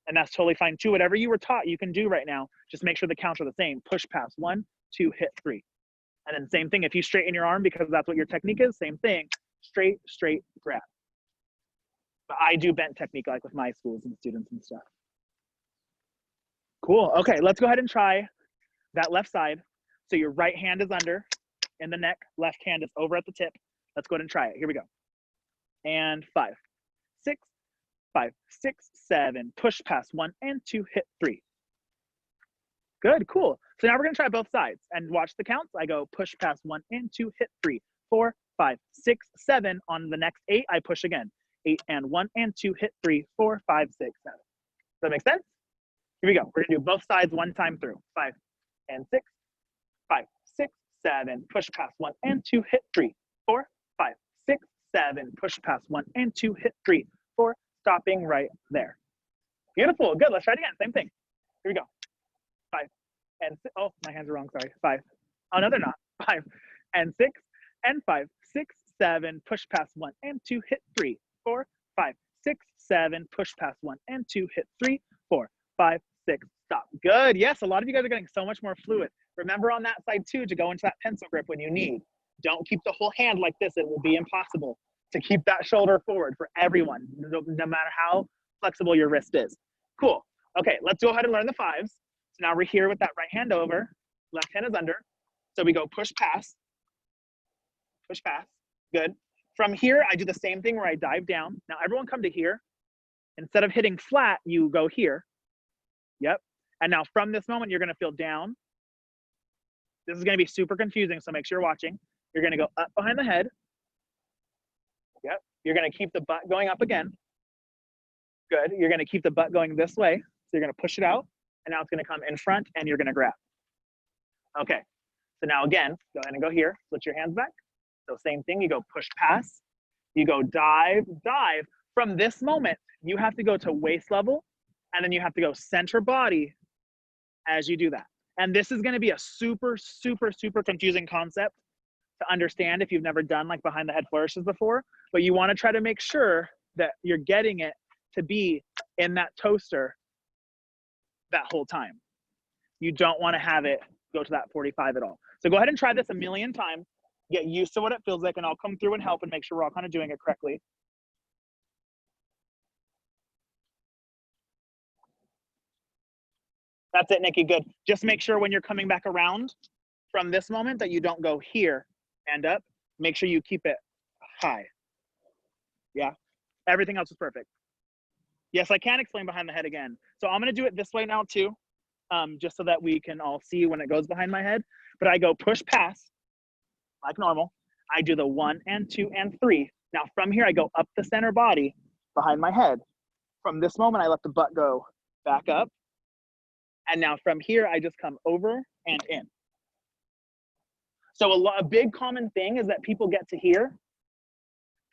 And that's totally fine too. Whatever you were taught, you can do right now. Just make sure the counts are the same. Push, pass, 1, 2, hit 3. And then same thing, if you straighten your arm because that's what your technique is, same thing. Straight, grab. But I do bent technique like with my schools and students and stuff. Cool. Okay, let's go ahead and try that left side. So your right hand is under in the neck, left hand is over at the tip. Let's go ahead and try it. Here we go. And 5, 6, 5, 6, 7, push, pass, 1 and 2, hit 3. Good, cool. So now we're gonna try both sides and watch the counts. I go push, pass, 1 and 2, hit 3, 4, 5, 6, 7. On the next 8, I push again. 8 and 1 and 2, hit 3, 4, 5, 6, 7. Does that make sense? Here we go. We're gonna do both sides one time through. 5 and 6, 5, 6, 7, push, pass, 1 and 2, hit 3, 4, 5, 6, 7, push, pass, 1 and 2, hit 3, 4, stopping right there. Beautiful, good, let's try it again, same thing. Here we go. 5 and 6, oh, my hands are wrong, sorry. 5, oh no, they're not. 5 and 6 and 5, 6, 7, push, pass, 1 and 2, hit 3, 4, 5, 6, 7, push, pass, 1 and 2, hit 3, 4, 5, 6, stop. Good, yes, a lot of you guys are getting so much more fluid. Remember on that side too, to go into that pencil grip when you need. Don't keep the whole hand like this. It will be impossible to keep that shoulder forward for everyone, no matter how flexible your wrist is. Cool. Okay, let's go ahead and learn the 5s. So now we're here with that right hand over, left hand is under. So we go push, pass, good. From here, I do the same thing where I dive down. Now everyone come to here. Instead of hitting flat, you go here. Yep. And now from this moment, you're gonna feel down. This is gonna be super confusing, so make sure you're watching. You're gonna go up behind the head. Yep. You're gonna keep the butt going up again. Good. You're gonna keep the butt going this way. So you're gonna push it out, and now it's gonna come in front, and you're gonna grab. Okay. So now again, go ahead and go here. Split your hands back. So same thing. You go push, pass. You go dive, dive. From this moment, you have to go to waist level, and then you have to go center body as you do that. And this is gonna be a super, super, super confusing concept to understand if you've never done like behind the head flourishes before, but you wanna try to make sure that you're getting it to be in that toaster that whole time. You don't wanna have it go to that 45 at all. So go ahead and try this a million times, get used to what it feels like, and I'll come through and help and make sure we're all kind of doing it correctly. That's it, Nikki, good. Just make sure when you're coming back around from this moment that you don't go here and up. Make sure you keep it high. Yeah, everything else is perfect. Yes, I can explain behind the head again. So I'm gonna do it this way now too, just so that we can all see when it goes behind my head. But I go push, pass, like normal. I do the 1 and 2 and 3. Now from here, I go up the center body behind my head. From this moment, I let the butt go back up. And now from here, I just come over and in. So a big common thing is that people get to here,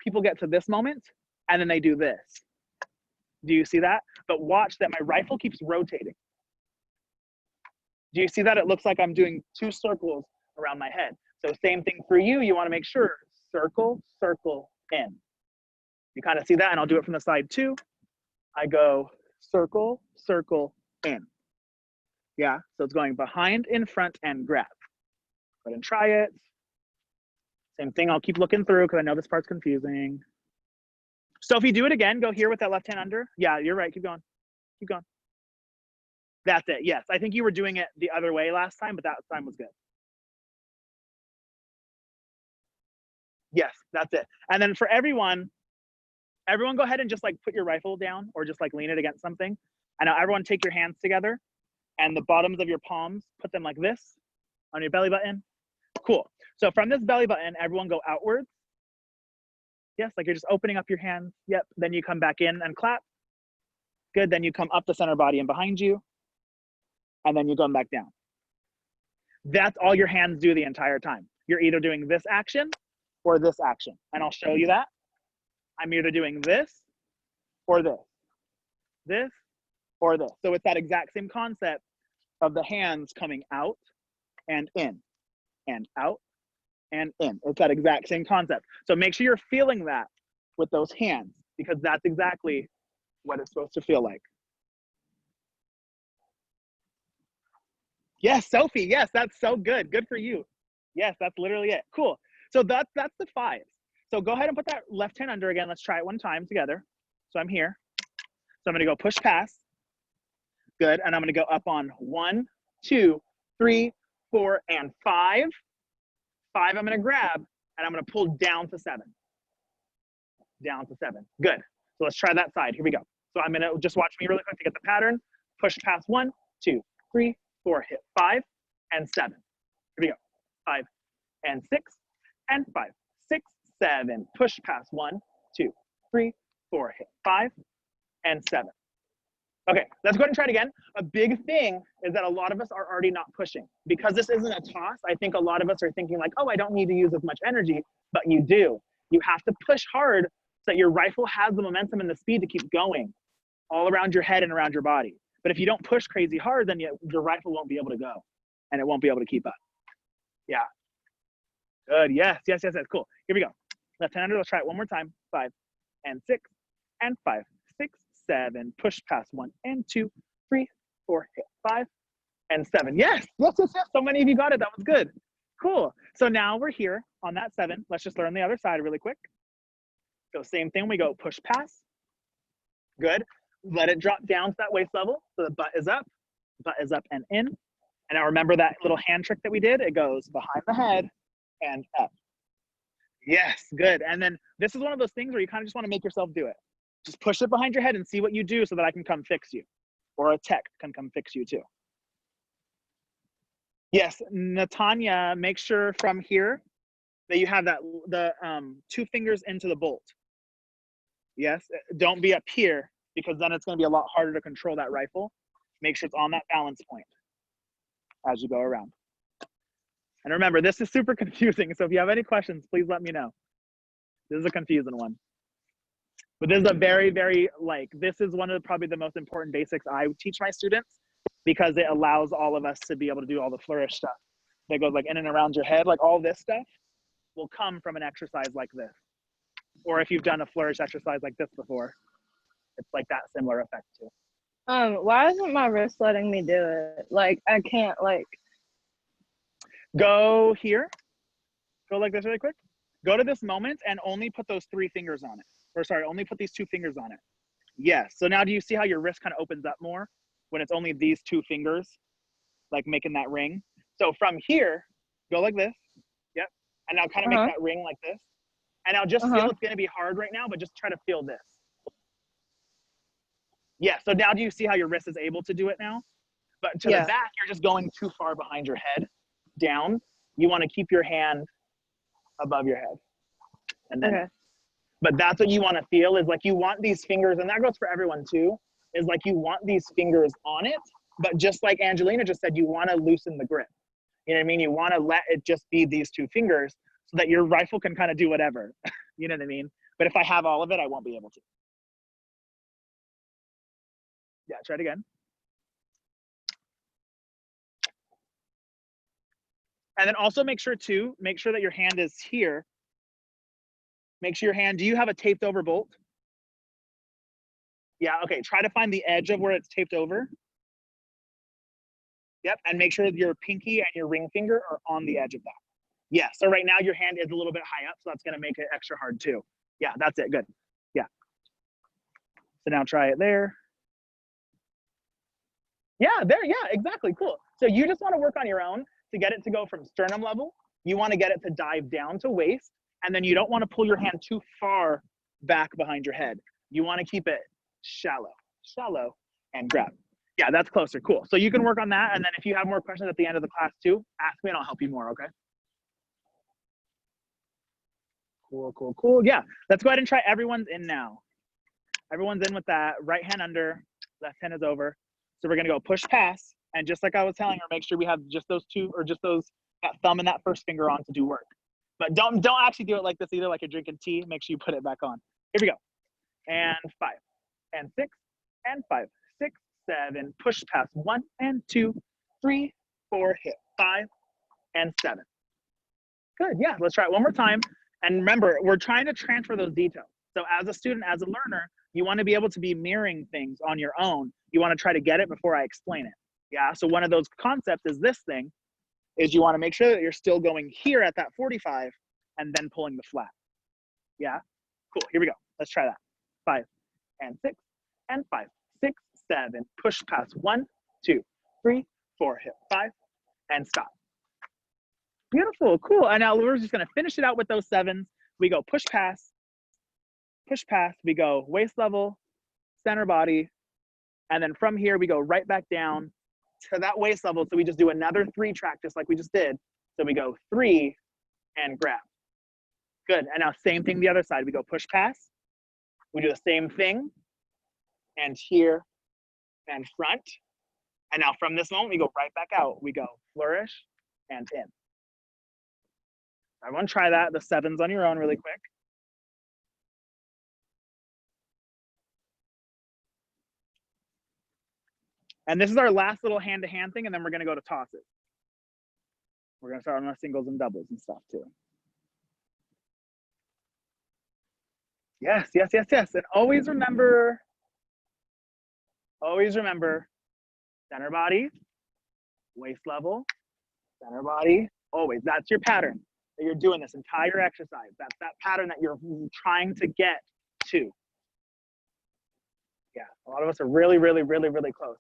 people get to this moment, and then they do this. Do you see that? But watch that my rifle keeps rotating. Do you see that? It looks like I'm doing 2 circles around my head. So same thing for you. You want to make sure circle, circle, in. You kind of see that, and I'll do it from the side too. I go circle, circle, in. Yeah, so it's going behind, in front, and grab. Go ahead and try it. Same thing, I'll keep looking through because I know this part's confusing. So if you do it again, go here with that left hand under. Yeah, you're right, keep going. Keep going. That's it. Yes. I think you were doing it the other way last time, but that time was good. Yes, that's it. And then for everyone go ahead and just like put your rifle down or just like lean it against something. And now everyone take your hands together and the bottoms of your palms, put them like this on your belly button. Cool. So from this belly button, everyone go outwards. Yes, like you're just opening up your hands. Yep. Then you come back in and clap. Good. Then you come up the center body and behind you. And then you come back down. That's all your hands do the entire time. You're either doing this action or this action. And I'll show you that. I'm either doing this or this or this. So it's that exact same concept of the hands coming out and in and out and in. It's that exact same concept. So make sure you're feeling that with those hands because that's exactly what it's supposed to feel like. Yes, Sophie, yes, that's so good. Good for you. Yes, that's literally it. Cool. So that's the 5. So go ahead and put that left hand under again. Let's try it one time together. So I'm here. So I'm gonna go push pass. Good, and I'm gonna go up on 1, 2, 3, 4, and 5. 5 I'm gonna grab, and I'm gonna pull down to 7. Down to 7, good. So let's try that side, here we go. So I'm gonna just watch me really quick to get the pattern. Push pass 1, 2, 3, 4, hit 5 and 7. Here we go. 5 and 6 and 5, 6, 7. Push pass 1, 2, 3, 4, hit 5 and 7. Okay, let's go ahead and try it again. A big thing is that a lot of us are already not pushing. Because this isn't a toss, I think a lot of us are thinking like, oh, I don't need to use as much energy, but you do. You have to push hard so that your rifle has the momentum and the speed to keep going all around your head and around your body. But if you don't push crazy hard, then your rifle won't be able to go and it won't be able to keep up. Yeah. Good. Yes, yes, yes, yes. Cool. Here we go. Left hand under. Let's try it one more time. 5 and 6 and 5, 6, 7. Push pass 1 and 2, 3, 4, hit 5 and 7. Yes, yes, yes, yes. So many of you got it. That was good. Cool. So now we're here on that 7. Let's just learn the other side really quick. So same thing. We go push pass. Good. Let it drop down to that waist level. So the butt is up and in. And now remember that little hand trick that we did? It goes behind the head and up. Yes, good. And then this is one of those things where you kind of just want to make yourself do it. Just push it behind your head and see what you do so that I can come fix you. Or a tech can come fix you too. Yes, Natanya, make sure from here that you have the 2 fingers into the bolt. Yes, don't be up here because then it's going to be a lot harder to control that rifle. Make sure it's on that balance point as you go around. And remember, this is super confusing. So if you have any questions, please let me know. This is a confusing one. But this is a very, very, this is one of probably the most important basics I teach my students because it allows all of us to be able to do all the flourish stuff that goes like in and around your head. Like all this stuff will come from an exercise like this. Or if you've done a flourish exercise like this before, it's like that similar effect too. Why isn't my wrist letting me do it? Like, I can't, like. Go here. Go like this really quick. Go to this moment and only put those 3 fingers on it. Or sorry, only put these 2 fingers on it. Yes. So now do you see how your wrist kind of opens up more when it's only these 2 fingers, like making that ring? So from here, go like this. Yep. And now kind of make that ring like this. And now just feel it's going to be hard right now, but just try to feel this. Yeah, so now do you see how your wrist is able to do it now? But to the back, you're just going too far behind your head, down. You want to keep your hand above your head. And then, but that's what you want to feel is like you want these fingers, and that goes for everyone too, is like you want these fingers on it, but just like Angelina just said, you want to loosen the grip. You know what I mean? You want to let it just be these 2 fingers so that your rifle can kind of do whatever. You know what I mean? But if I have all of it, I won't be able to. Yeah, try it again. And then also make sure that your hand is here. Make sure your hand, do you have a taped over bolt? Yeah, okay, try to find the edge of where it's taped over. Yep, and make sure your pinky and your ring finger are on the edge of that. Yeah, so right now your hand is a little bit high up, so that's gonna make it extra hard too. Yeah, that's it, good. Yeah. So now try it there. Yeah, exactly, cool. So you just wanna work on your own to get it to go from sternum level. You wanna get it to dive down to waist, and then you don't wanna pull your hand too far back behind your head. You wanna keep it shallow, and grab. Yeah, that's closer, cool. So you can work on that, and then if you have more questions at the end of the class too, ask me and I'll help you more, okay? Cool. Yeah, let's go ahead and try everyone's in now. Everyone's in with that. Right hand under, left hand is over. So we're gonna go push pass, and just like I was telling her, make sure we have just those two, or just that thumb and that first finger on to do work. But don't actually do it like this either, like you're drinking tea. Make sure you put it back on. Here we go. And 5, and 6, and 5, 6, 7. Push pass 1 and 2, 3, 4. Hit 5 and 7. Good. Yeah. Let's try it one more time. And remember, we're trying to transfer those details. So as a student, as a learner, you want to be able to be mirroring things on your own. You want to try to get it before I explain it. Yeah. So one of those concepts is this thing, is you want to make sure that you're still going here at that 45 and then pulling the flat. Yeah. Cool. Here we go. Let's try that. 5 and 6 and 5, 6, 7. Push pass 1, 2, 3, 4. Hit 5 and stop. Beautiful. Cool. And now we're just going to finish it out with those 7s. We go push pass. We go waist level, center body. And then from here, we go right back down to that waist level. So we just do another 3 track, just like we just did. So we go 3 and grab. Good. And now same thing the other side. We go push pass. We do the same thing. And here and front. And now from this moment, we go right back out. We go flourish and in. Everyone try that. The 7s on your own really quick. And this is our last little hand-to-hand thing, and then we're gonna go to tosses. We're gonna start on our singles and doubles and stuff too. Yes. And always remember, center body, waist level, center body, always. That's your pattern that you're doing this entire exercise. That's that pattern that you're trying to get to. Yeah, a lot of us are really close.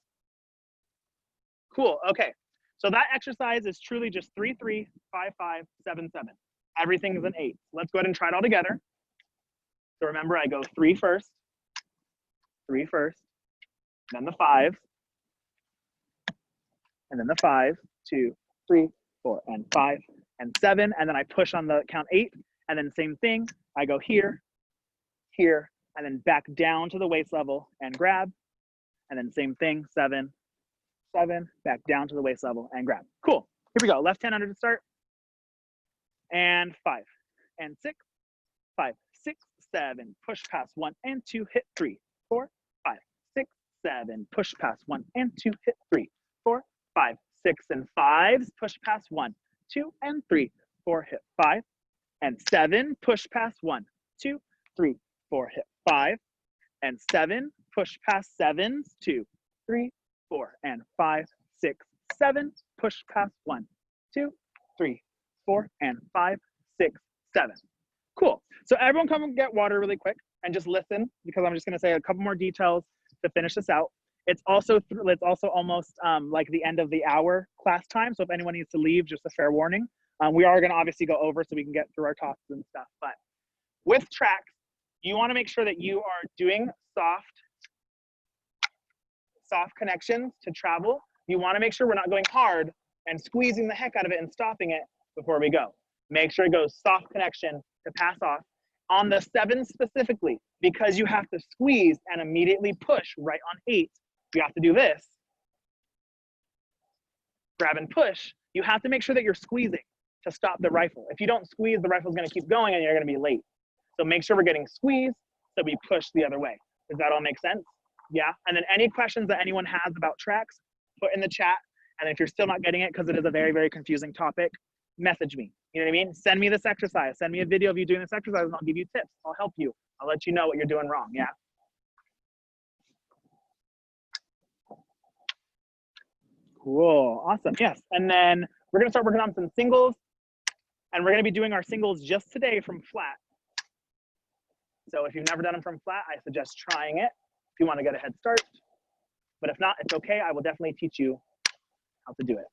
Cool, okay. So that exercise is truly just 3, 3, 5, 5, 7, 7. Everything is an 8. Let's go ahead and try it all together. So remember, I go 3 first, then the 5, and then the 5, 2, 3, 4, and 5, and 7, and then I push on the count 8, and then same thing, I go here, and then back down to the waist level and grab, and then same thing, 7, 7, back down to the waist level and grab. Cool, here we go, left hand under to start, and 5, and 6, 5, 6, 7, push pass 1 and 2, hit 3, 4, 5, 6, 7, push pass 1 and 2, hit 3, 4, 5, 6, and 5s, push pass 1, 2, and 3, 4, hit 5, and 7, push pass 1, 2, 3, 4, hit 5, and 7, push pass 7s, 2, 3, 4, and 5, 6, 7, push pass 1, 2, 3, 4, and 5, 6, 7. Cool. So everyone come and get water really quick and just listen, because I'm just going to say a couple more details to finish this out. It's also almost like the end of the hour class time. So if anyone needs to leave, just a fair warning. We are going to obviously go over so we can get through our tosses and stuff. But with tracks, you want to make sure that you are doing soft connections to travel. You want to make sure we're not going hard and squeezing the heck out of it and stopping it before we go. Make sure it goes soft connection to pass off. On the 7 specifically, because you have to squeeze and immediately push right on 8, you have to do this. Grab and push. You have to make sure that you're squeezing to stop the rifle. If you don't squeeze, the rifle's going to keep going and you're going to be late. So make sure we're getting squeezed so we push the other way. Does that all make sense? Yeah. And then any questions that anyone has about tracks, put in the chat. And if you're still not getting it, because it is a very confusing topic, message me. You know what I mean? Send me this exercise. Send me a video of you doing this exercise and I'll give you tips. I'll help you. I'll let you know what you're doing wrong. Yeah. Cool. Awesome. Yes. And then we're going to start working on some singles. And we're going to be doing our singles just today from flat. So if you've never done them from flat, I suggest trying it if you want to get a head start. But if not, it's okay. I will definitely teach you how to do it.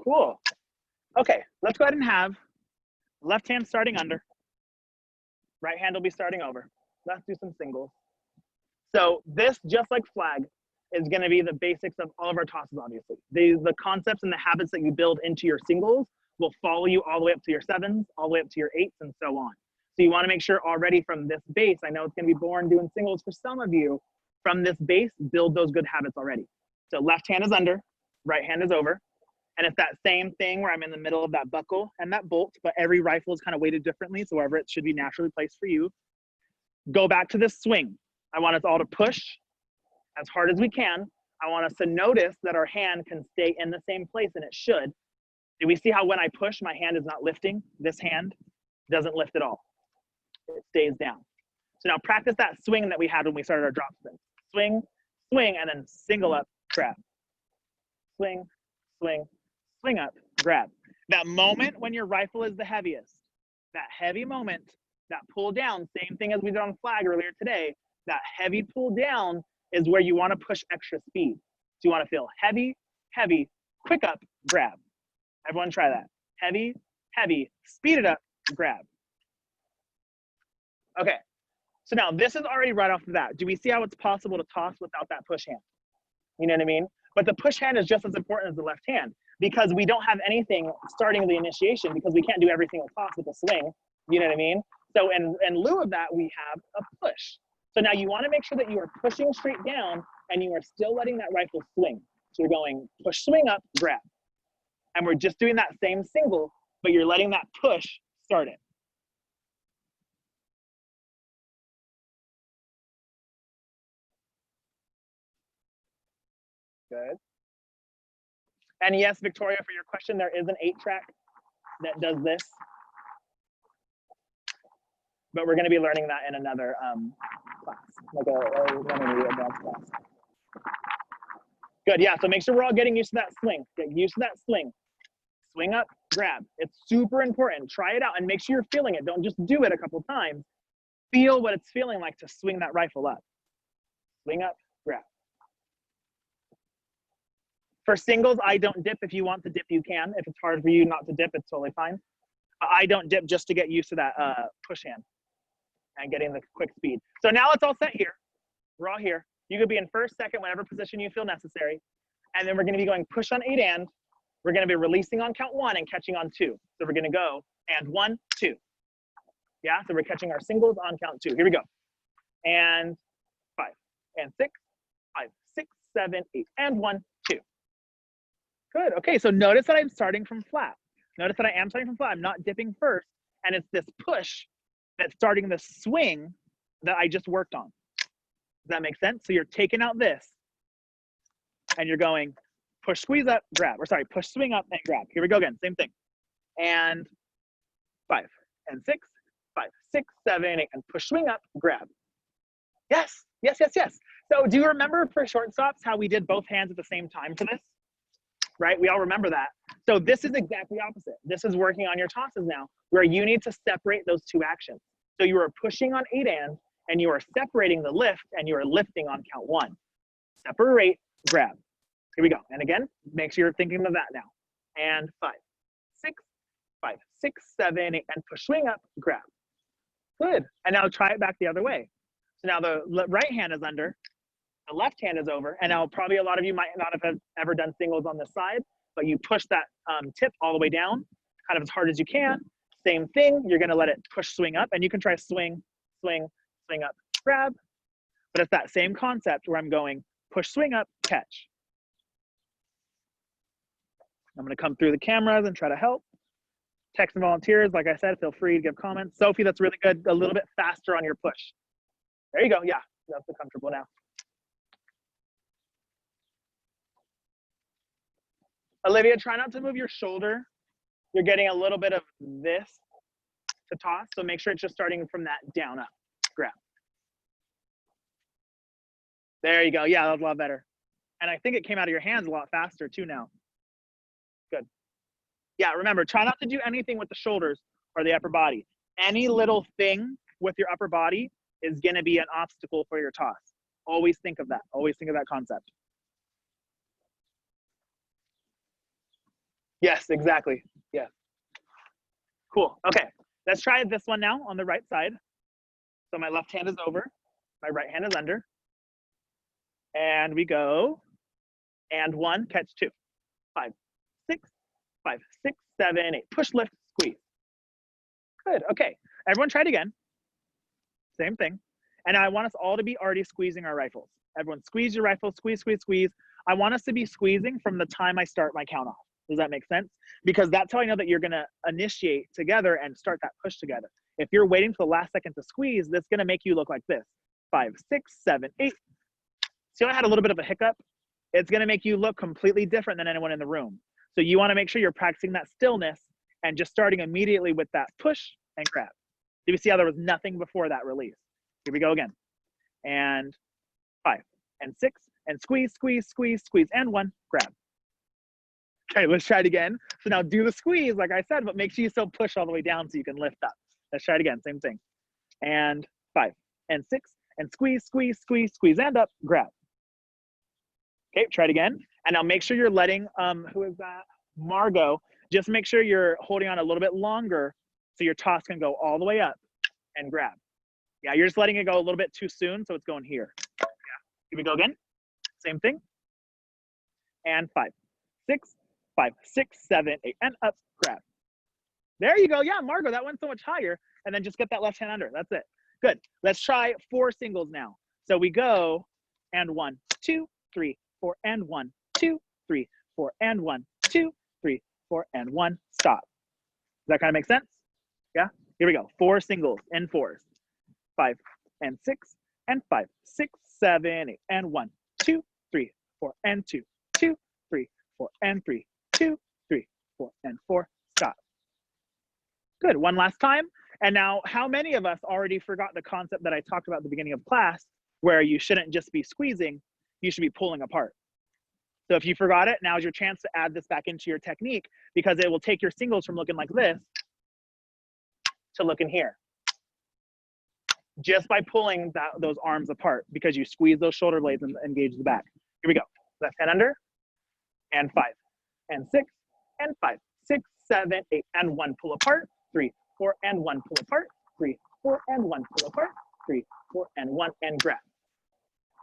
Cool. Okay, let's go ahead and have left hand starting under. Right hand will be starting over. Let's do some singles. So this, just like flag, is going to be the basics of all of our tosses, obviously. The concepts and the habits that you build into your singles will follow you all the way up to your sevens, all the way up to your eights, and so on. So you want to make sure already from this base, I know it's going to be boring doing singles for some of you, from this base, build those good habits already. So left hand is under, right hand is over. And it's that same thing where I'm in the middle of that buckle and that bolt, but every rifle is kind of weighted differently. So wherever it should be naturally placed for you. Go back to this swing. I want us all to push as hard as we can. I want us to notice that our hand can stay in the same place, and it should. Do we see how when I push, my hand is not lifting? This hand doesn't lift at all. It stays down. So now practice that swing that we had when we started our drop spin. Swing, swing, and then single up, grab. Swing, swing, swing up, grab. That moment when your rifle is the heaviest, that heavy moment, that pull down, same thing as we did on flag earlier today, that heavy pull down is where you want to push extra speed. So you want to feel heavy, heavy, quick up, grab. Everyone try that. Heavy, heavy, speed it up, grab. Okay, so now this is already right off the bat. Do we see how it's possible to toss without that push hand? You know what I mean? But the push hand is just as important as the left hand, because we don't have anything starting the initiation, because we can't do every single toss with a swing. You know what I mean? So in lieu of that, we have a push. So now you want to make sure that you are pushing straight down and you are still letting that rifle swing. So you're going push, swing up, grab. And we're just doing that same single, but you're letting that push start it. Good. And yes, Victoria, for your question, there is an 8-track that does this. But we're going to be learning that in another class, like a advanced class. Good, yeah, so make sure we're all getting used to that swing. Get used to that swing. Swing up, grab. It's super important. Try it out and make sure you're feeling it. Don't just do it a couple times. Feel what it's feeling like to swing that rifle up. Swing up, grab. For singles, I don't dip. If you want to dip, you can. If it's hard for you not to dip, it's totally fine. I don't dip just to get used to that push hand and getting the quick speed. So now it's all set here. We're all here. You could be in first, second, whatever position you feel necessary. And then we're going to be going push on 8 and. We're going to be releasing on count 1 and catching on 2. So we're going to go and 1, 2. Yeah, so we're catching our singles on count 2. Here we go. And 5 and 6, 5, 6, 7, 8, and 1, 2. Good. Okay, so notice that I'm starting from flat. Notice that I am starting from flat. I'm not dipping first. And it's this push that's starting the swing that I just worked on. Does that make sense? So you're taking out this and you're going push, squeeze up, grab. Or sorry, push, swing up, and grab. Here we go again. Same thing. And 5 and 6, 5, 6, 7, 8, and push, swing up, grab. Yes, yes, yes, yes. So do you remember for shortstops how we did both hands at the same time for this? Right? We all remember that. So this is exactly opposite. This is working on your tosses now, where you need to separate those two actions. So you are pushing on 8 and you are separating the lift, and you are lifting on count 1. Separate, grab. Here we go. And again, make sure you're thinking of that now. And 5, 6, 5, 6, 7, 8, and push, swing up, grab. Good. And now try it back the other way. So now the right hand is under, the left hand is over, and now probably a lot of you might not have ever done singles on this side, but you push that tip all the way down, kind of as hard as you can. Same thing, you're gonna let it push, swing up, and you can try swing, swing, swing up, grab. But it's that same concept where I'm going push, swing up, catch. I'm gonna come through the cameras and try to help. Text and volunteers, like I said, feel free to give comments. Sophie, that's really good. A little bit faster on your push. There you go, yeah, that's comfortable now. Olivia, try not to move your shoulder. You're getting a little bit of this to toss, so make sure it's just starting from that down up, grab. There you go, yeah, that's a lot better. And I think it came out of your hands a lot faster too now. Yeah, remember, try not to do anything with the shoulders or the upper body. Any little thing with your upper body is gonna be an obstacle for your toss. Always think of that. Always think of that concept. Yes, exactly. Yes. Cool. Okay, let's try this one now on the right side. So my left hand is over, my right hand is under. And we go, and 1, catch 2, 5, 6, 5, 6, 7, 8. Push, lift, squeeze. Good. Okay, everyone try it again. Same thing. And I want us all to be already squeezing our rifles. Everyone squeeze your rifle, squeeze, squeeze, squeeze. I want us to be squeezing from the time I start my count off. Does that make sense? Because that's how I know that you're gonna initiate together and start that push together. If you're waiting for the last second to squeeze, that's gonna make you look like this. 5, 6, 7, 8. See, I had a little bit of a hiccup. It's gonna make you look completely different than anyone in the room. So you wanna make sure you're practicing that stillness and just starting immediately with that push and grab. Do you see how there was nothing before that release? Here we go again. And 5, and 6, and squeeze, squeeze, squeeze, squeeze, and 1, grab. Okay, let's try it again. So now do the squeeze, like I said, but make sure you still push all the way down so you can lift up. Let's try it again, same thing. And 5, and 6, and squeeze, squeeze, squeeze, squeeze, and up, grab. Okay, try it again. And now make sure you're letting, who is that? Margot, just make sure you're holding on a little bit longer so your toss can go all the way up and grab. Yeah, you're just letting it go a little bit too soon, so it's going here. Yeah, here we go again. Same thing. And 5, 6, 5, 6, 7, 8, and up, grab. There you go. Yeah, Margot, that went so much higher. And then just get that left hand under. That's it. Good. Let's try 4 singles now. So we go, and 1, 2, 3, 4, and 1, 2, 3, 4, and 1, 2, 3, 4, and 1. Stop. Does that kind of make sense? Yeah. Here we go. 4 singles and 4s. 5, and 6, and 5, 6, 7, 8, and 1, 2, 3, 4, and 2, 2, 3, 4, and 3, 2, 3, 4, and 4. Stop. Good. One last time. And now, how many of us already forgot the concept that I talked about at the beginning of class, where you shouldn't just be squeezing, you should be pulling apart? So if you forgot it, now's your chance to add this back into your technique, because it will take your singles from looking like this to looking here, just by pulling those arms apart, because you squeeze those shoulder blades and engage the back. Here we go. Left hand under, and 5, and 6, and 5, 6, 7, 8, and 1, pull apart, 3, 4, and 1, pull apart, 3, 4, and 1, pull apart, 3, 4, and 1, and grab.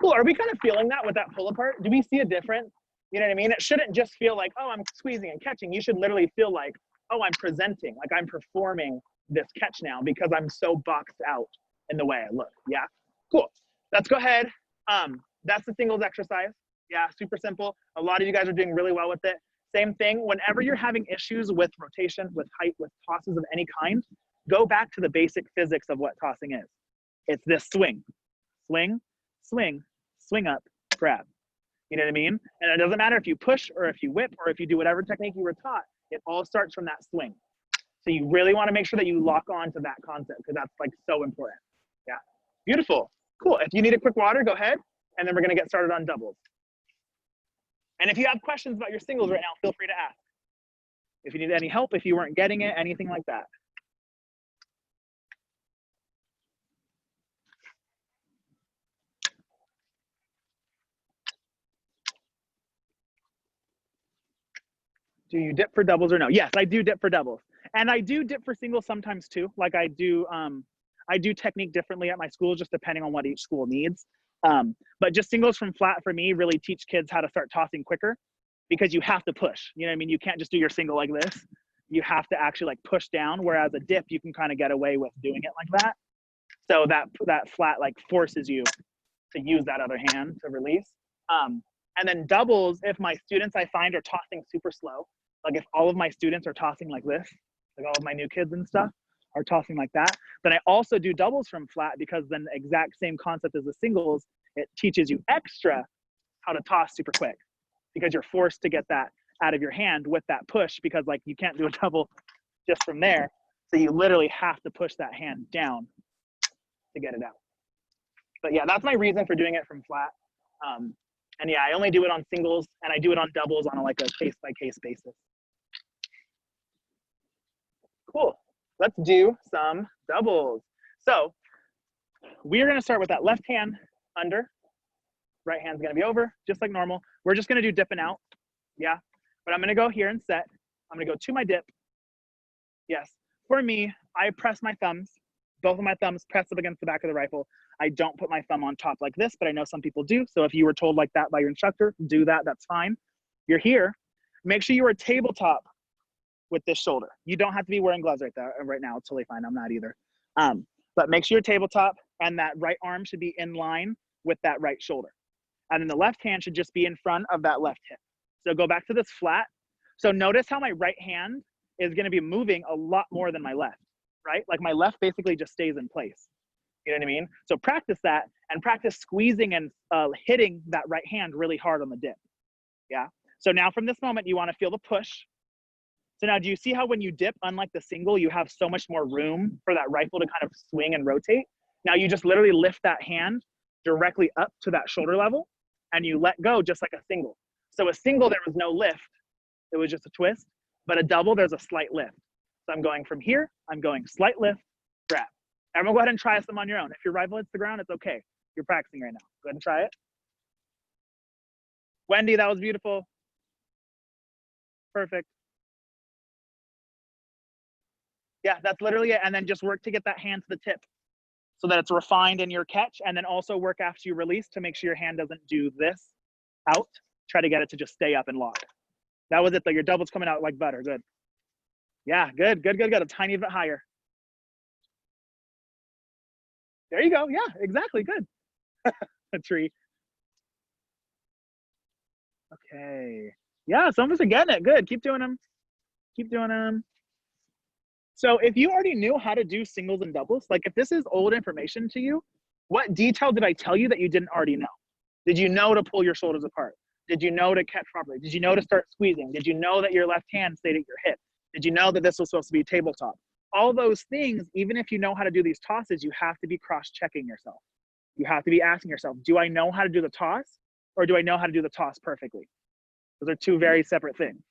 Cool. Are we kind of feeling that with that pull apart? Do we see a difference? You know what I mean? It shouldn't just feel like, oh, I'm squeezing and catching. You should literally feel like, oh, I'm presenting, like I'm performing this catch now because I'm so boxed out in the way I look. Yeah, cool. Let's go ahead. That's the singles exercise. Yeah, super simple. A lot of you guys are doing really well with it. Same thing, whenever you're having issues with rotation, with height, with tosses of any kind, go back to the basic physics of what tossing is. It's this swing, swing, swing, swing up, grab. You know what I mean? And it doesn't matter if you push or if you whip or if you do whatever technique you were taught, it all starts from that swing. So you really want to make sure that you lock on to that concept, because that's like so important. Yeah, beautiful, cool. If you need a quick water, go ahead, and then we're gonna get started on doubles. And if you have questions about your singles right now, feel free to ask. If you need any help, if you weren't getting it, anything like that. Do you dip for doubles or no? Yes, I do dip for doubles. And I do dip for singles sometimes too. Like I do technique differently at my school, just depending on what each school needs. But just singles from flat for me really teach kids how to start tossing quicker, because you have to push. You know what I mean? You can't just do your single like this. You have to actually like push down, whereas a dip, you can kind of get away with doing it like that. So that flat like forces you to use that other hand to release. And then doubles, if my students I find are tossing super slow, like if all of my students are tossing like this, like all of my new kids and stuff are tossing like that, then I also do doubles from flat, because then the exact same concept as the singles, it teaches you extra how to toss super quick, because you're forced to get that out of your hand with that push, because like you can't do a double just from there. So you literally have to push that hand down to get it out. But yeah, that's my reason for doing it from flat. And yeah, I only do it on singles, and I do it on doubles on like a case-by-case basis. Cool. Let's do some doubles. So we're going to start with that left hand under. Right hand's going to be over, just like normal. We're just going to do dipping out. Yeah. But I'm going to go here and set. I'm going to go to my dip. Yes. For me, I press my thumbs. Both of my thumbs press up against the back of the rifle. I don't put my thumb on top like this, but I know some people do. So if you were told like that by your instructor, do that. That's fine. You're here. Make sure you are tabletop with this shoulder. You don't have to be wearing gloves right now. It's totally fine. I'm not either. But make sure you're tabletop and that right arm should be in line with that right shoulder. And then the left hand should just be in front of that left hip. So go back to this flat. So notice how my right hand is going to be moving a lot more than my left, right? Like my left basically just stays in place. You know what I mean? So practice that and practice squeezing and hitting that right hand really hard on the dip. Yeah. So now from this moment, you want to feel the push. So now do you see how when you dip, unlike the single, you have so much more room for that rifle to kind of swing and rotate? Now you just literally lift that hand directly up to that shoulder level and you let go just like a single. So a single, there was no lift. It was just a twist. But a double, there's a slight lift. So I'm going from here, I'm going slight lift, grab. Everyone go ahead and try some on your own. If your rifle hits the ground, it's okay. You're practicing right now. Go ahead and try it. Wendy, that was beautiful. Perfect. Yeah, that's literally it. And then just work to get that hand to the tip so that it's refined in your catch. And then also work after you release to make sure your hand doesn't do this out. Try to get it to just stay up and lock. That was it though. Your double's coming out like butter. Good. Yeah, good, good, good, good. A tiny bit higher. There you go. Yeah, exactly. Good. A tree. Okay. Yeah, some of us are getting it. Good. Keep doing them. Keep doing them. So if you already knew how to do singles and doubles, like if this is old information to you, what detail did I tell you that you didn't already know? Did you know to pull your shoulders apart? Did you know to catch properly? Did you know to start squeezing? Did you know that your left hand stayed at your hip? Did you know that this was supposed to be tabletop? All those things, even if you know how to do these tosses, you have to be cross-checking yourself. You have to be asking yourself, do I know how to do the toss or do I know how to do the toss perfectly? Those are two very separate things.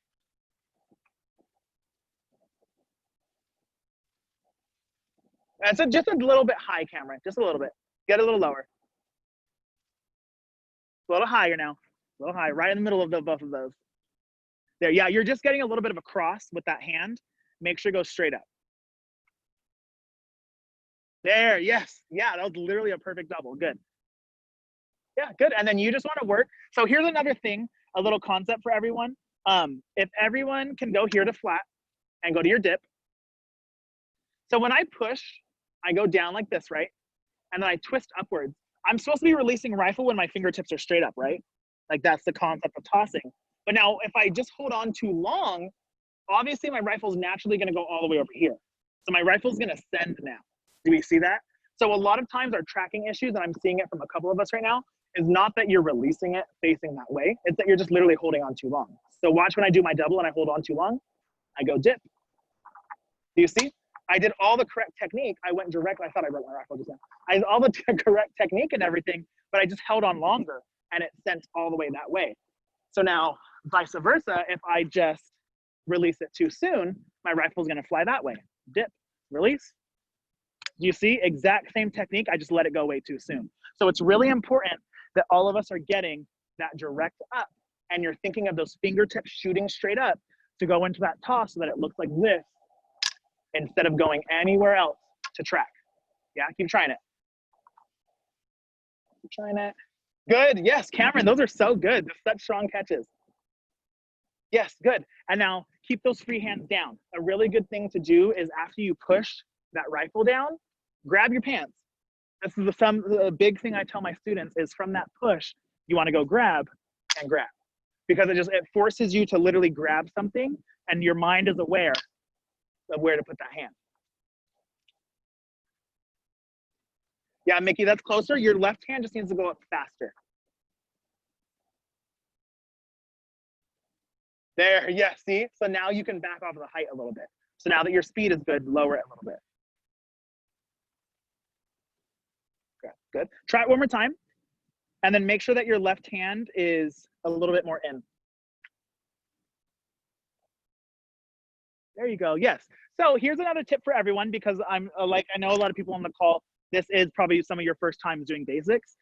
And so just a little bit high, Cameron, just a little bit. Get a little lower. A little higher now, a little higher, right in the middle of both of those. There, yeah, you're just getting a little bit of a cross with that hand. Make sure it goes straight up. There, yes, yeah, that was literally a perfect double, good. Yeah, good, and then you just wanna work. So here's another thing, a little concept for everyone. If everyone can go here to flat and go to your dip. So when I push, I go down like this, right? And then I twist upwards. I'm supposed to be releasing rifle when my fingertips are straight up, right? Like that's the concept of tossing. But now if I just hold on too long, obviously my rifle's naturally gonna go all the way over here. So my rifle's gonna send now. Do we see that? So a lot of times our tracking issues, and I'm seeing it from a couple of us right now, is not that you're releasing it facing that way. It's that you're just literally holding on too long. So watch when I do my double and I hold on too long, I go dip. Do you see? I did all the correct technique. I went directly, I thought I broke my rifle just now. I did all the correct technique and everything, but I just held on longer and it sent all the way that way. So now vice versa, if I just release it too soon, my rifle's gonna fly that way. Dip, release. You see, exact same technique, I just let it go way too soon. So it's really important that all of us are getting that direct up and you're thinking of those fingertips shooting straight up to go into that toss so that it looks like this instead of going anywhere else to track. Yeah, keep trying it. Keep trying it. Good, yes, Cameron, those are so good. They're such strong catches. Yes, good. And now keep those free hands down. A really good thing to do is after you push that rifle down, grab your pants. This is the big thing I tell my students is from that push, you wanna go grab and grab. Because it forces you to literally grab something and your mind is aware of where to put that hand. Yeah, Mickey, that's closer. Your left hand just needs to go up faster. There, yeah, see? So now you can back off of the height a little bit. So now that your speed is good, lower it a little bit. Okay, good. Try it one more time. And then make sure that your left hand is a little bit more in. There you go, yes. So here's another tip for everyone, because I'm like, I know a lot of people on the call, this is probably some of your first times doing basics.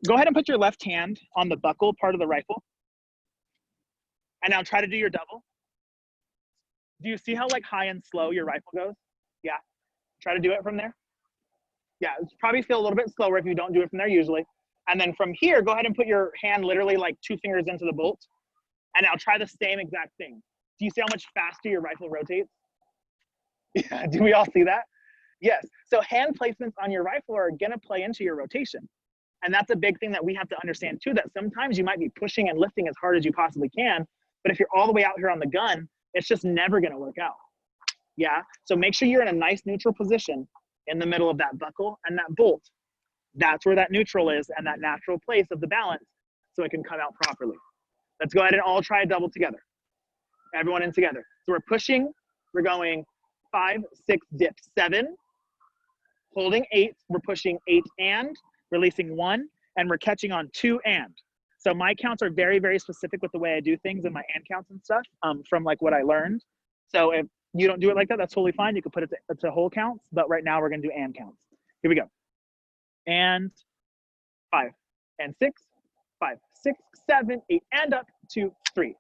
Go ahead and put your left hand on the buckle part of the rifle. And now try to do your double. Do you see how like high and slow your rifle goes? Yeah. Try to do it from there. Yeah, it's probably feel a little bit slower if you don't do it from there usually. And then from here, go ahead and put your hand literally like 2 fingers into the bolt. And now try the same exact thing. Do you see how much faster your rifle rotates? Yeah, do we all see that? Yes. So hand placements on your rifle are gonna play into your rotation. And that's a big thing that we have to understand too, that sometimes you might be pushing and lifting as hard as you possibly can, but if you're all the way out here on the gun, it's just never gonna work out. Yeah, so make sure you're in a nice neutral position in the middle of that buckle and that bolt. That's where that neutral is and that natural place of the balance, so it can come out properly. Let's go ahead and all try a double together. Everyone in together. So we're pushing, we're going 5, 6, dip, 7, holding 8, we're pushing 8 and, releasing 1, and we're catching on 2 and. So my counts are very, very specific with the way I do things and my and counts and stuff from like what I learned. So if you don't do it like that, that's totally fine. You can put it to whole counts, but right now we're gonna do and counts. Here we go. And 5 and 6, 5, 6, 7, 8, and up, 2, 3.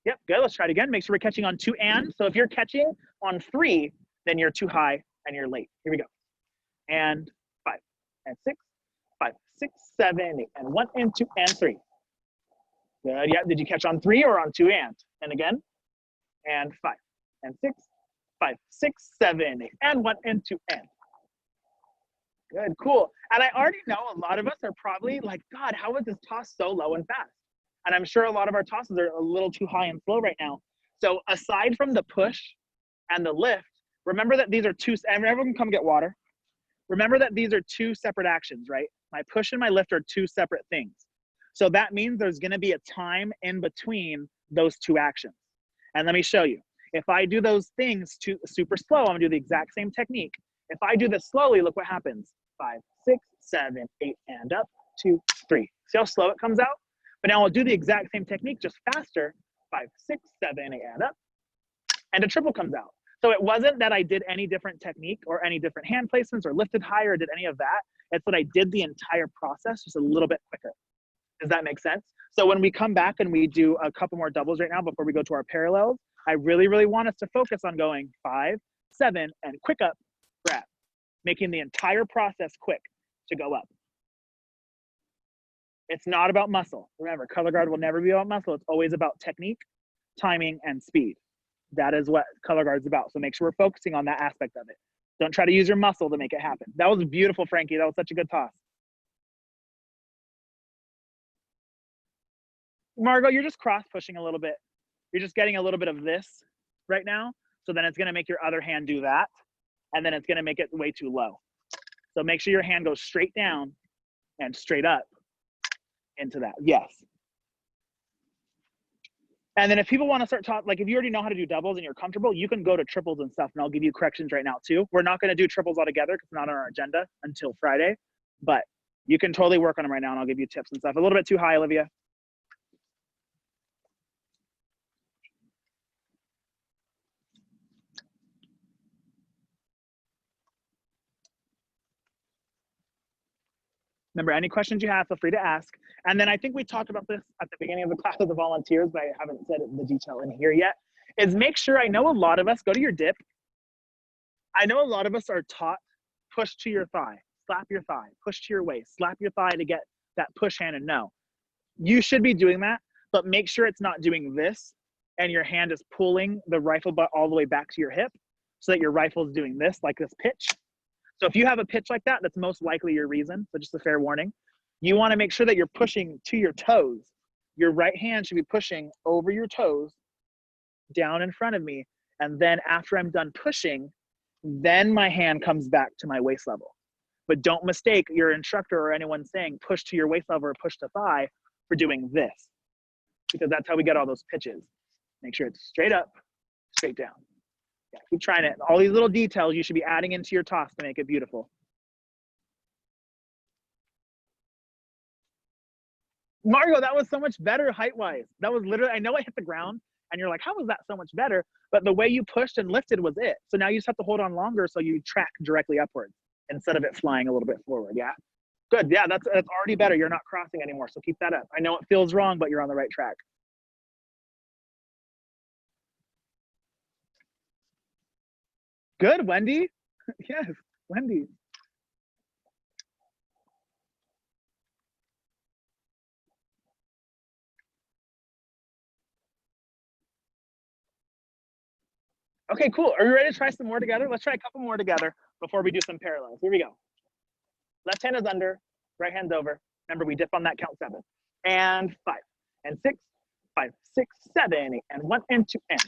Yep, good, let's try it again. Make sure we're catching on 2 and. So if you're catching on 3, then you're too high and you're late. Here we go. And 5 and 6, 5, 6, 7, 8, and 1 and 2 and 3. Good, yeah, did you catch on 3 or on 2 and? And again, and 5 and 6, 5, 6, 7, 8, and 1 and 2 and. Good, cool. And I already know a lot of us are probably like, God, how is this toss so low and fast? And I'm sure a lot of our tosses are a little too high and slow right now. So aside from the push and the lift, remember that these are two, and everyone can come get water. Remember that these are 2 separate actions, right? My push and my lift are 2 separate things. So that means there's gonna be a time in between those 2 actions. And let me show you. If I do those things super slow, I'm gonna do the exact same technique. If I do this slowly, look what happens. 5, 6, 7, 8, and up, 2, 3. See how slow it comes out? But now I'll do the exact same technique, just faster. 5, 6, 7, 8, and up, and a triple comes out. So it wasn't that I did any different technique or any different hand placements or lifted higher or did any of that. It's that I did the entire process just a little bit quicker. Does that make sense? So when we come back and we do a couple more doubles right now before we go to our parallels, I really, really want us to focus on going 5, 7, and quick up, grab, making the entire process quick to go up. It's not about muscle. Remember, color guard will never be about muscle. It's always about technique, timing, and speed. That is what color guard's about. So make sure we're focusing on that aspect of it. Don't try to use your muscle to make it happen. That was beautiful, Frankie. That was such a good toss. Margot, you're just cross pushing a little bit. You're just getting a little bit of this right now. So then it's gonna make your other hand do that. And then it's gonna make it way too low. So make sure your hand goes straight down and straight up into that, yes. And then if people want to start talking, like if you already know how to do doubles and you're comfortable, you can go to triples and stuff, and I'll give you corrections right now too. We're not going to do triples altogether because it's not on our agenda until Friday, but you can totally work on them right now and I'll give you tips and stuff. A little bit too high, Olivia. Remember, any questions you have, feel free to ask. And then I think we talked about this at the beginning of the class with the volunteers, but I haven't said it in the detail in here yet, is make sure, I know a lot of us, go to your dip. I know a lot of us are taught push to your thigh, slap your thigh, push to your waist, slap your thigh to get that push hand and no. You should be doing that, but make sure it's not doing this and your hand is pulling the rifle butt all the way back to your hip so that your rifle is doing this, like this pitch. So if you have a pitch like that, that's most likely your reason. So just a fair warning. You want to make sure that you're pushing to your toes. Your right hand should be pushing over your toes down in front of me. And then after I'm done pushing, then my hand comes back to my waist level. But don't mistake your instructor or anyone saying push to your waist level or push to thigh for doing this. Because that's how we get all those pitches. Make sure it's straight up, straight down. Yeah, keep trying it. All these little details you should be adding into your toss to make it beautiful. Margot, that was so much better height-wise. That was literally, I know I hit the ground And you're like, how was that so much better? But the way you pushed and lifted was it. So now you just have to hold on longer so you track directly upwards instead of it flying a little bit forward. Yeah. Good. Yeah, that's already better. You're not crossing anymore. So keep that up. I know it feels wrong, but you're on the right track. Good, Wendy. Yes, Wendy. Okay, cool. Are you ready to try some more together? Let's try a couple more together before we do some parallels. Here we go. Left hand is under, right hand's over. Remember, we dip on that count 7. And 5, and 6, 5, 6, 7, 8, and 1, and 2, and.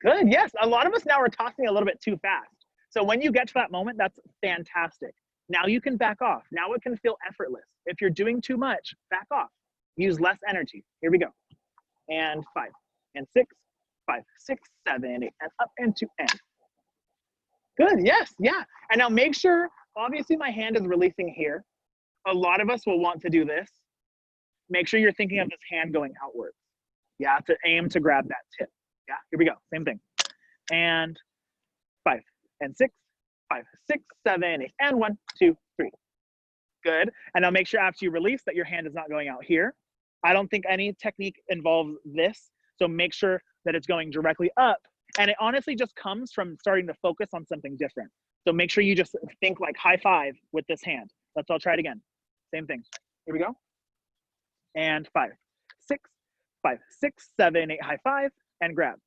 Good, yes. A lot of us now are tossing a little bit too fast. So when you get to that moment, that's fantastic. Now you can back off. Now it can feel effortless. If you're doing too much, back off. Use less energy. Here we go. And 5, and 6, 5, 6, 7, 8, and up and 2, and. Good, yes, yeah. And now make sure, obviously my hand is releasing here. A lot of us will want to do this. Make sure you're thinking of this hand going outwards. Yeah, to aim to grab that tip. Yeah, here we go, same thing. And 5, and 6, 5, 6, 7, 8, and 1, 2, 3. Good, and now make sure after you release that your hand is not going out here. I don't think any technique involves this, so make sure that it's going directly up. And it honestly just comes from starting to focus on something different. So make sure you just think like high five with this hand. Let's all try it again. Same thing. Here we go. And 5, 6, 5, 6, 7, 8, high five, and grab.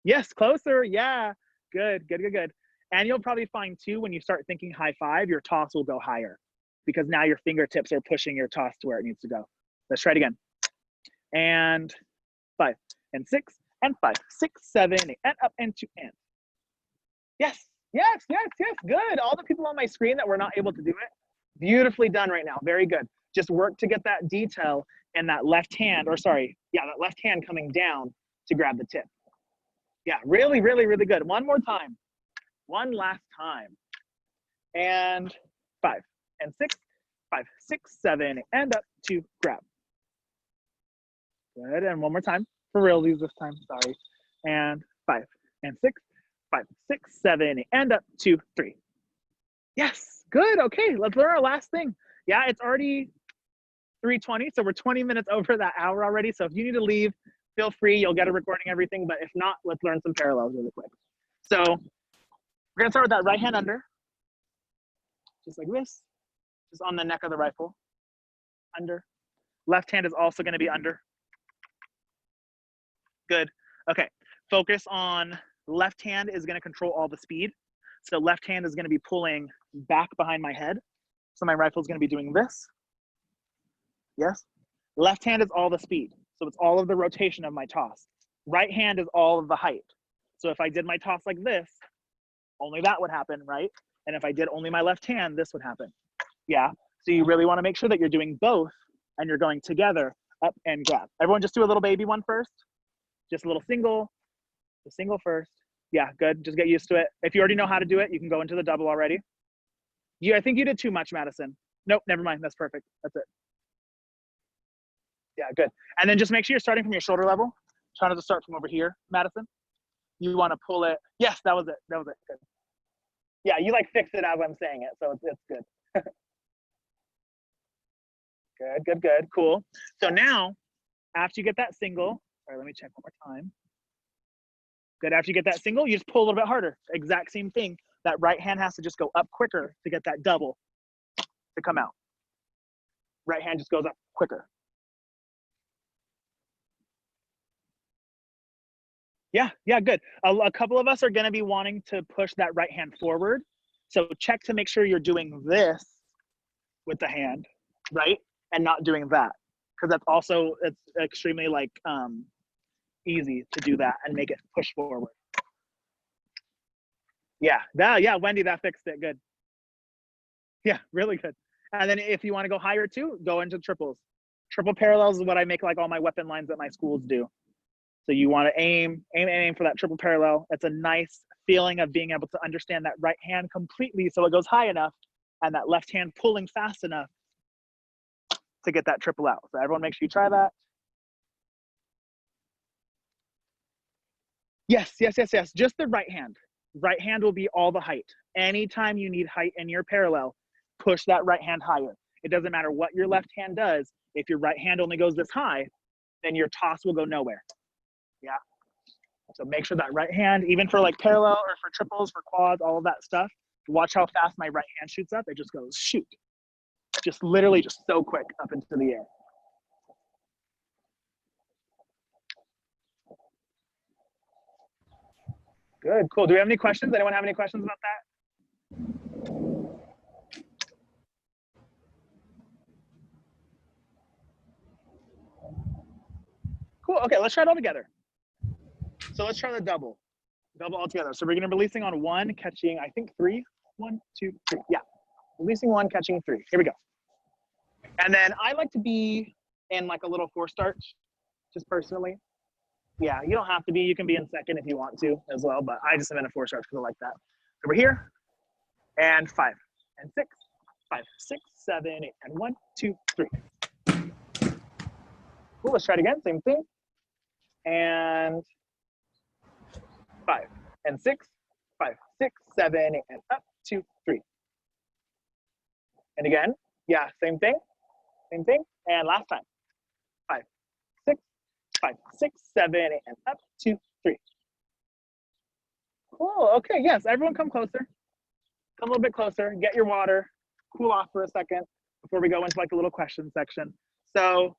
Yes, closer. Yeah. Good, good, good, good. And you'll probably find too, when you start thinking high five, your toss will go higher because now your fingertips are pushing your toss to where it needs to go. Let's try it again. And 5, and 6, and 5, 6, 7, 8, and up and 2, and. Yes, yes, yes, yes, good. All the people on my screen that were not able to do it, beautifully done right now. Very good. Just work to get that detail in that left hand, or sorry, yeah, that left hand coming down to grab the tip. Yeah, really, really, really good. One more time. One last time. And 5, and 6, 5, 6, 7, and up to grab. Good, and one more time. For realsies this time, sorry. And 5, and 6, 5, 6, 7, and up 2, 3. Yes, good. Okay, let's learn our last thing. Yeah, it's already 3:20, so we're 20 minutes over that hour already. So if you need to leave, feel free. You'll get a recording, everything. But if not, let's learn some parallels really quick. So we're gonna start with that right hand under, just like this, just on the neck of the rifle. Under. Left hand is also gonna be under. Good. Okay. Focus on left hand is going to control all the speed. So left hand is going to be pulling back behind my head. So my rifle is going to be doing this. Yes. Left hand is all the speed. So it's all of the rotation of my toss. Right hand is all of the height. So if I did my toss like this, only that would happen, right? And if I did only my left hand, this would happen. Yeah. So you really want to make sure that you're doing both and you're going together, up and grab. Everyone just do a little baby one first. Just a little single, the single first. Yeah, good. Just get used to it. If you already know how to do it, you can go into the double already. I think you did too much, Madison. Nope, never mind. That's perfect. That's it. Yeah, good. And then just make sure you're starting from your shoulder level. Try not to start from over here, Madison. You want to pull it. Yes, that was it. That was it. Good. Yeah, you like fix it as I'm saying it, so it's good. Good, good, good. Cool. So now, after you get that single, sorry, let me check one more time. Good, after you get that single, you just pull a little bit harder. Exact same thing. That right hand has to just go up quicker to get that double to come out. Right hand just goes up quicker. Yeah, yeah, good. A couple of us are gonna be wanting to push that right hand forward. So check to make sure you're doing this with the hand, right? And not doing that. Because that's also, it's extremely like easy to do that and make it push forward. Yeah, yeah, Wendy, that fixed it, good. Yeah, really good. And then if you wanna go higher too, go into triples. Triple parallels is what I make like all my weapon lines at my schools do. So you wanna aim for that triple parallel. It's a nice feeling of being able to understand that right hand completely so it goes high enough and that left hand pulling fast enough to get that triple out. So everyone make sure you try that. Yes. Just the right hand. Right hand will be all the height. Anytime you need height in your parallel, push that right hand higher. It doesn't matter what your left hand does. If your right hand only goes this high, then your toss will go nowhere. Yeah. So make sure that right hand, even for like parallel or for triples, for quads, all of that stuff, watch how fast my right hand shoots up. It just goes shoot. Just literally just so quick up into the air. Good, cool. Do we have any questions? Anyone have any questions about that? Cool, okay, let's try it all together. So let's try the double all together. So we're gonna be releasing on one, catching, I think 3. 1, 2, 3, yeah. Releasing 1, catching 3, here we go. And then I like to be in like a little 4-start, just personally. Yeah, you don't have to be, you can be in second if you want to as well, but I just am in a 4-start because I like that. So we're here, and 5, and 6, 5, 6, 7, 8, and 1, 2, 3. Cool, let's try it again, same thing. And 5, and 6, 5, 6, 7, 8, and up, 2, 3. And again, yeah, same thing, and last time. 5, 6, 5, 6, 7, 8, and up, 2, 3. Cool, okay, yes, everyone come closer. Come a little bit closer, get your water, cool off for a second before we go into like a little question section. So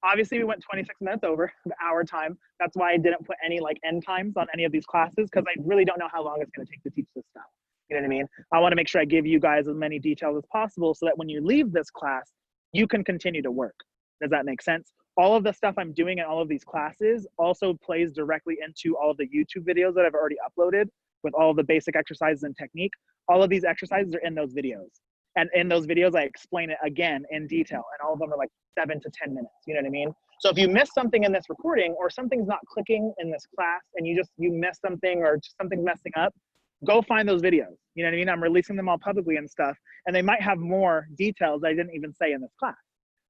obviously we went 26 minutes over the hour time. That's why I didn't put any like end times on any of these classes, because I really don't know how long it's gonna take to teach this stuff. You know what I mean? I wanna make sure I give you guys as many details as possible so that when you leave this class, you can continue to work. Does that make sense? All of the stuff I'm doing in all of these classes also plays directly into all of the YouTube videos that I've already uploaded with all of the basic exercises and technique. All of these exercises are in those videos. And in those videos, I explain it again in detail, and all of them are like 7 to 10 minutes, you know what I mean? So if you miss something in this recording, or something's not clicking in this class, and you miss something, or just something's messing up, go find those videos, you know what I mean? I'm releasing them all publicly and stuff, and they might have more details I didn't even say in this class,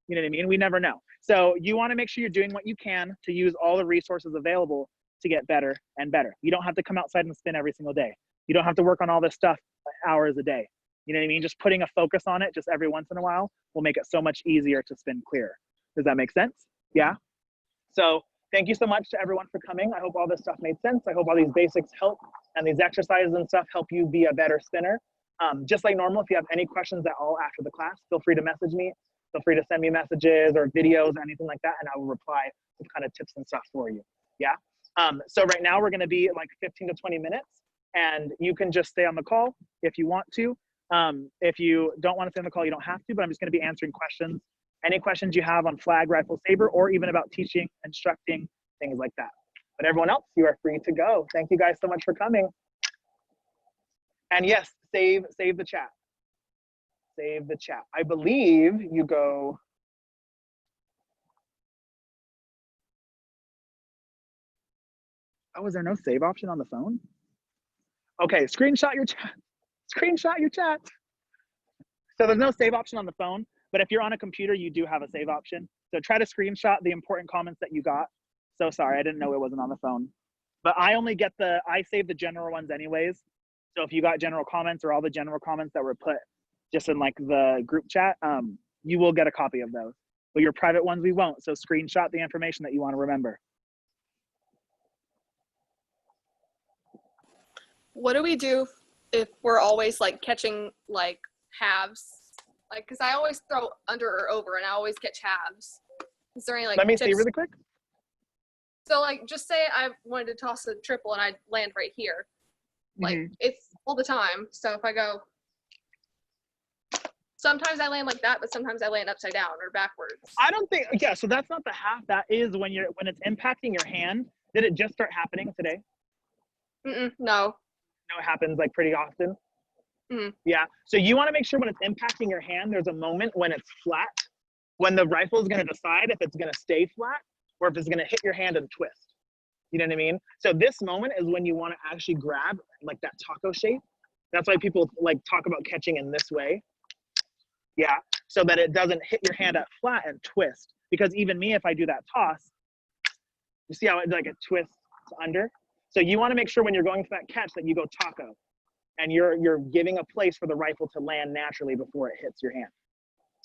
you know what I mean? We never know. So you wanna make sure you're doing what you can to use all the resources available to get better and better. You don't have to come outside and spin every single day. You don't have to work on all this stuff hours a day. You know what I mean? Just putting a focus on it just every once in a while will make it so much easier to spin clear. Does that make sense? Yeah? So thank you so much to everyone for coming. I hope all this stuff made sense. I hope all these basics help, and these exercises and stuff help you be a better spinner. Just like normal, if you have any questions at all after the class, feel free to message me. Feel free to send me messages or videos or anything like that, and I will reply with kind of tips and stuff for you. Yeah? So right now we're gonna be at like 15 to 20 minutes, and you can just stay on the call if you want to. If you don't want to stay on the call, you don't have to, but I'm just going to be answering questions. Any questions you have on flag, rifle, saber, or even about teaching, instructing, things like that. But everyone else, you are free to go. Thank you guys so much for coming. And yes, save the chat. Save the chat. I believe you go. Oh, is there no save option on the phone? Okay, screenshot your chat. Screenshot your chat. So there's no save option on the phone, but if you're on a computer, you do have a save option. So try to screenshot the important comments that you got. So sorry, I didn't know it wasn't on the phone. But I save the general ones anyways. So if you got general comments or all the general comments that were put just in like the group chat, you will get a copy of those. But your private ones, we won't. So screenshot the information that you want to remember. What do we do if we're always like catching like halves? Like, cause I always throw under or over and I always catch halves. Is there any like Let me tips? see really quick. So like, just say I wanted to toss a triple and I land right here. Like it's all the time. So if I go, sometimes I land like that, but sometimes I land upside down or backwards. I don't think, yeah, so that's not the half. That is when it's impacting your hand. Did it just start happening today? No. No, it happens like pretty often. Yeah, so you want to make sure when it's impacting your hand, there's a moment when it's flat, when the rifle is going to decide if it's going to stay flat or if it's going to hit your hand and twist. You know what I mean? So this moment is when you want to actually grab like that taco shape. That's why people like talk about catching in this way. Yeah, so that it doesn't hit your hand at flat and twist. Because even me, if I do that toss, you see how it twists under? So you want to make sure when you're going for that catch that you go taco, and you're giving a place for the rifle to land naturally before it hits your hand.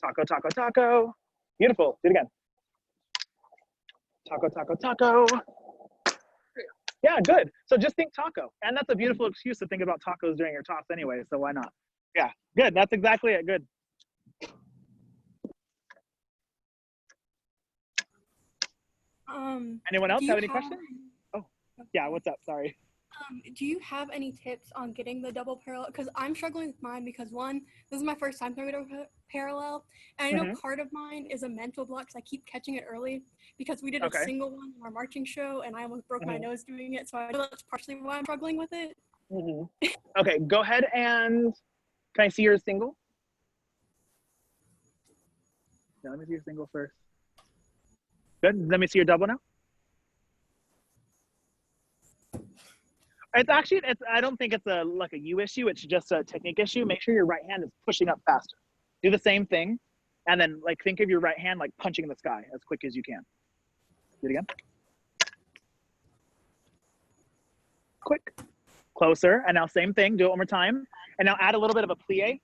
Taco, taco, taco. Beautiful. Do it again. Taco, taco, taco. Yeah, good. So just think taco. And that's a beautiful excuse to think about tacos during your toss anyway, so why not? Yeah, good. That's exactly it. Good. Anyone else have any questions? Oh, yeah, what's up? Sorry. Do you have any tips on getting the double parallel? Because I'm struggling with mine because one, this is my first time throwing a parallel, and I know part of mine is a mental block because I keep catching it early because we did a single one in our marching show and I almost broke my nose doing it, so I know that's partially why I'm struggling with it. Okay, go ahead and can I see your single? Yeah, let me see your single first. Good. Let me see your double now. It's actually, I don't think it's like a you issue. It's just a technique issue. Make sure your right hand is pushing up faster. Do the same thing. And then like think of your right hand like punching the sky as quick as you can. Do it again. Quick. Closer. And now same thing. Do it one more time. And now add a little bit of a plie.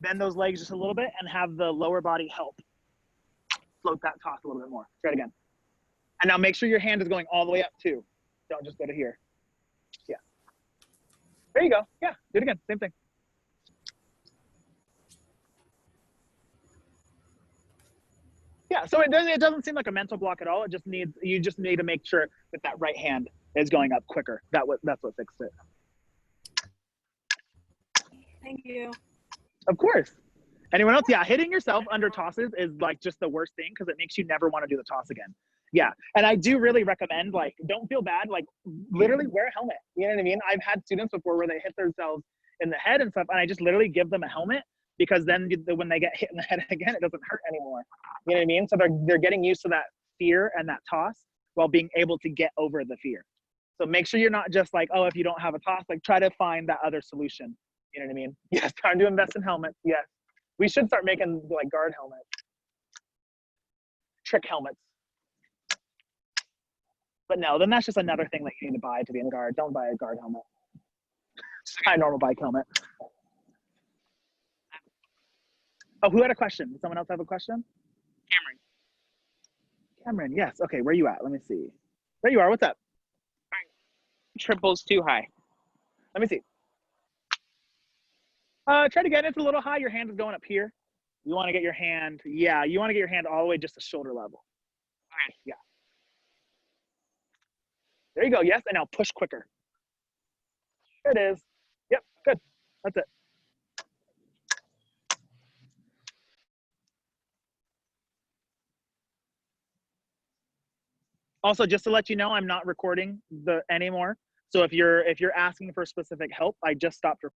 Bend those legs just a little bit and have the lower body help float that toss a little bit more. Try it again. And now make sure your hand is going all the way up too. Don't just go to here. Yeah. There you go. Yeah, do it again. Same thing. Yeah, so it doesn't seem like a mental block at all. It just needs, you just need to make sure that that right hand is going up quicker. That's what fixed it. Thank you. Of course. Anyone else? Yeah, hitting yourself under tosses is like just the worst thing because it makes you never want to do the toss again. Yeah, and I do really recommend, like, don't feel bad, like literally wear a helmet. You know what I mean? I've had students before where they hit themselves in the head and stuff, and I just literally give them a helmet because then when they get hit in the head again, it doesn't hurt anymore. You know what I mean? So they're getting used to that fear and that toss while being able to get over the fear. So make sure you're not just like, oh, if you don't have a toss, like try to find that other solution. You know what I mean? Yes, time to invest in helmets. Yes. We should start making like guard helmets, trick helmets. But no, then that's just another thing that you need to buy to be in guard. Don't buy a guard helmet. Just buy a normal bike helmet. Oh, who had a question? Does someone else have a question? Cameron, yes. Okay, where are you at? Let me see. There you are. What's up? Triple's too high. Let me see. Try it again. It's a little high. Your hand is going up here. You want to get your hand, yeah, you want to get your hand all the way just to shoulder level. Okay. Yeah. There you go. Yes, and now push quicker. There it is. Yep, good. That's it. Also, just to let you know, I'm not recording anymore. So if you're asking for specific help, I just stopped recording.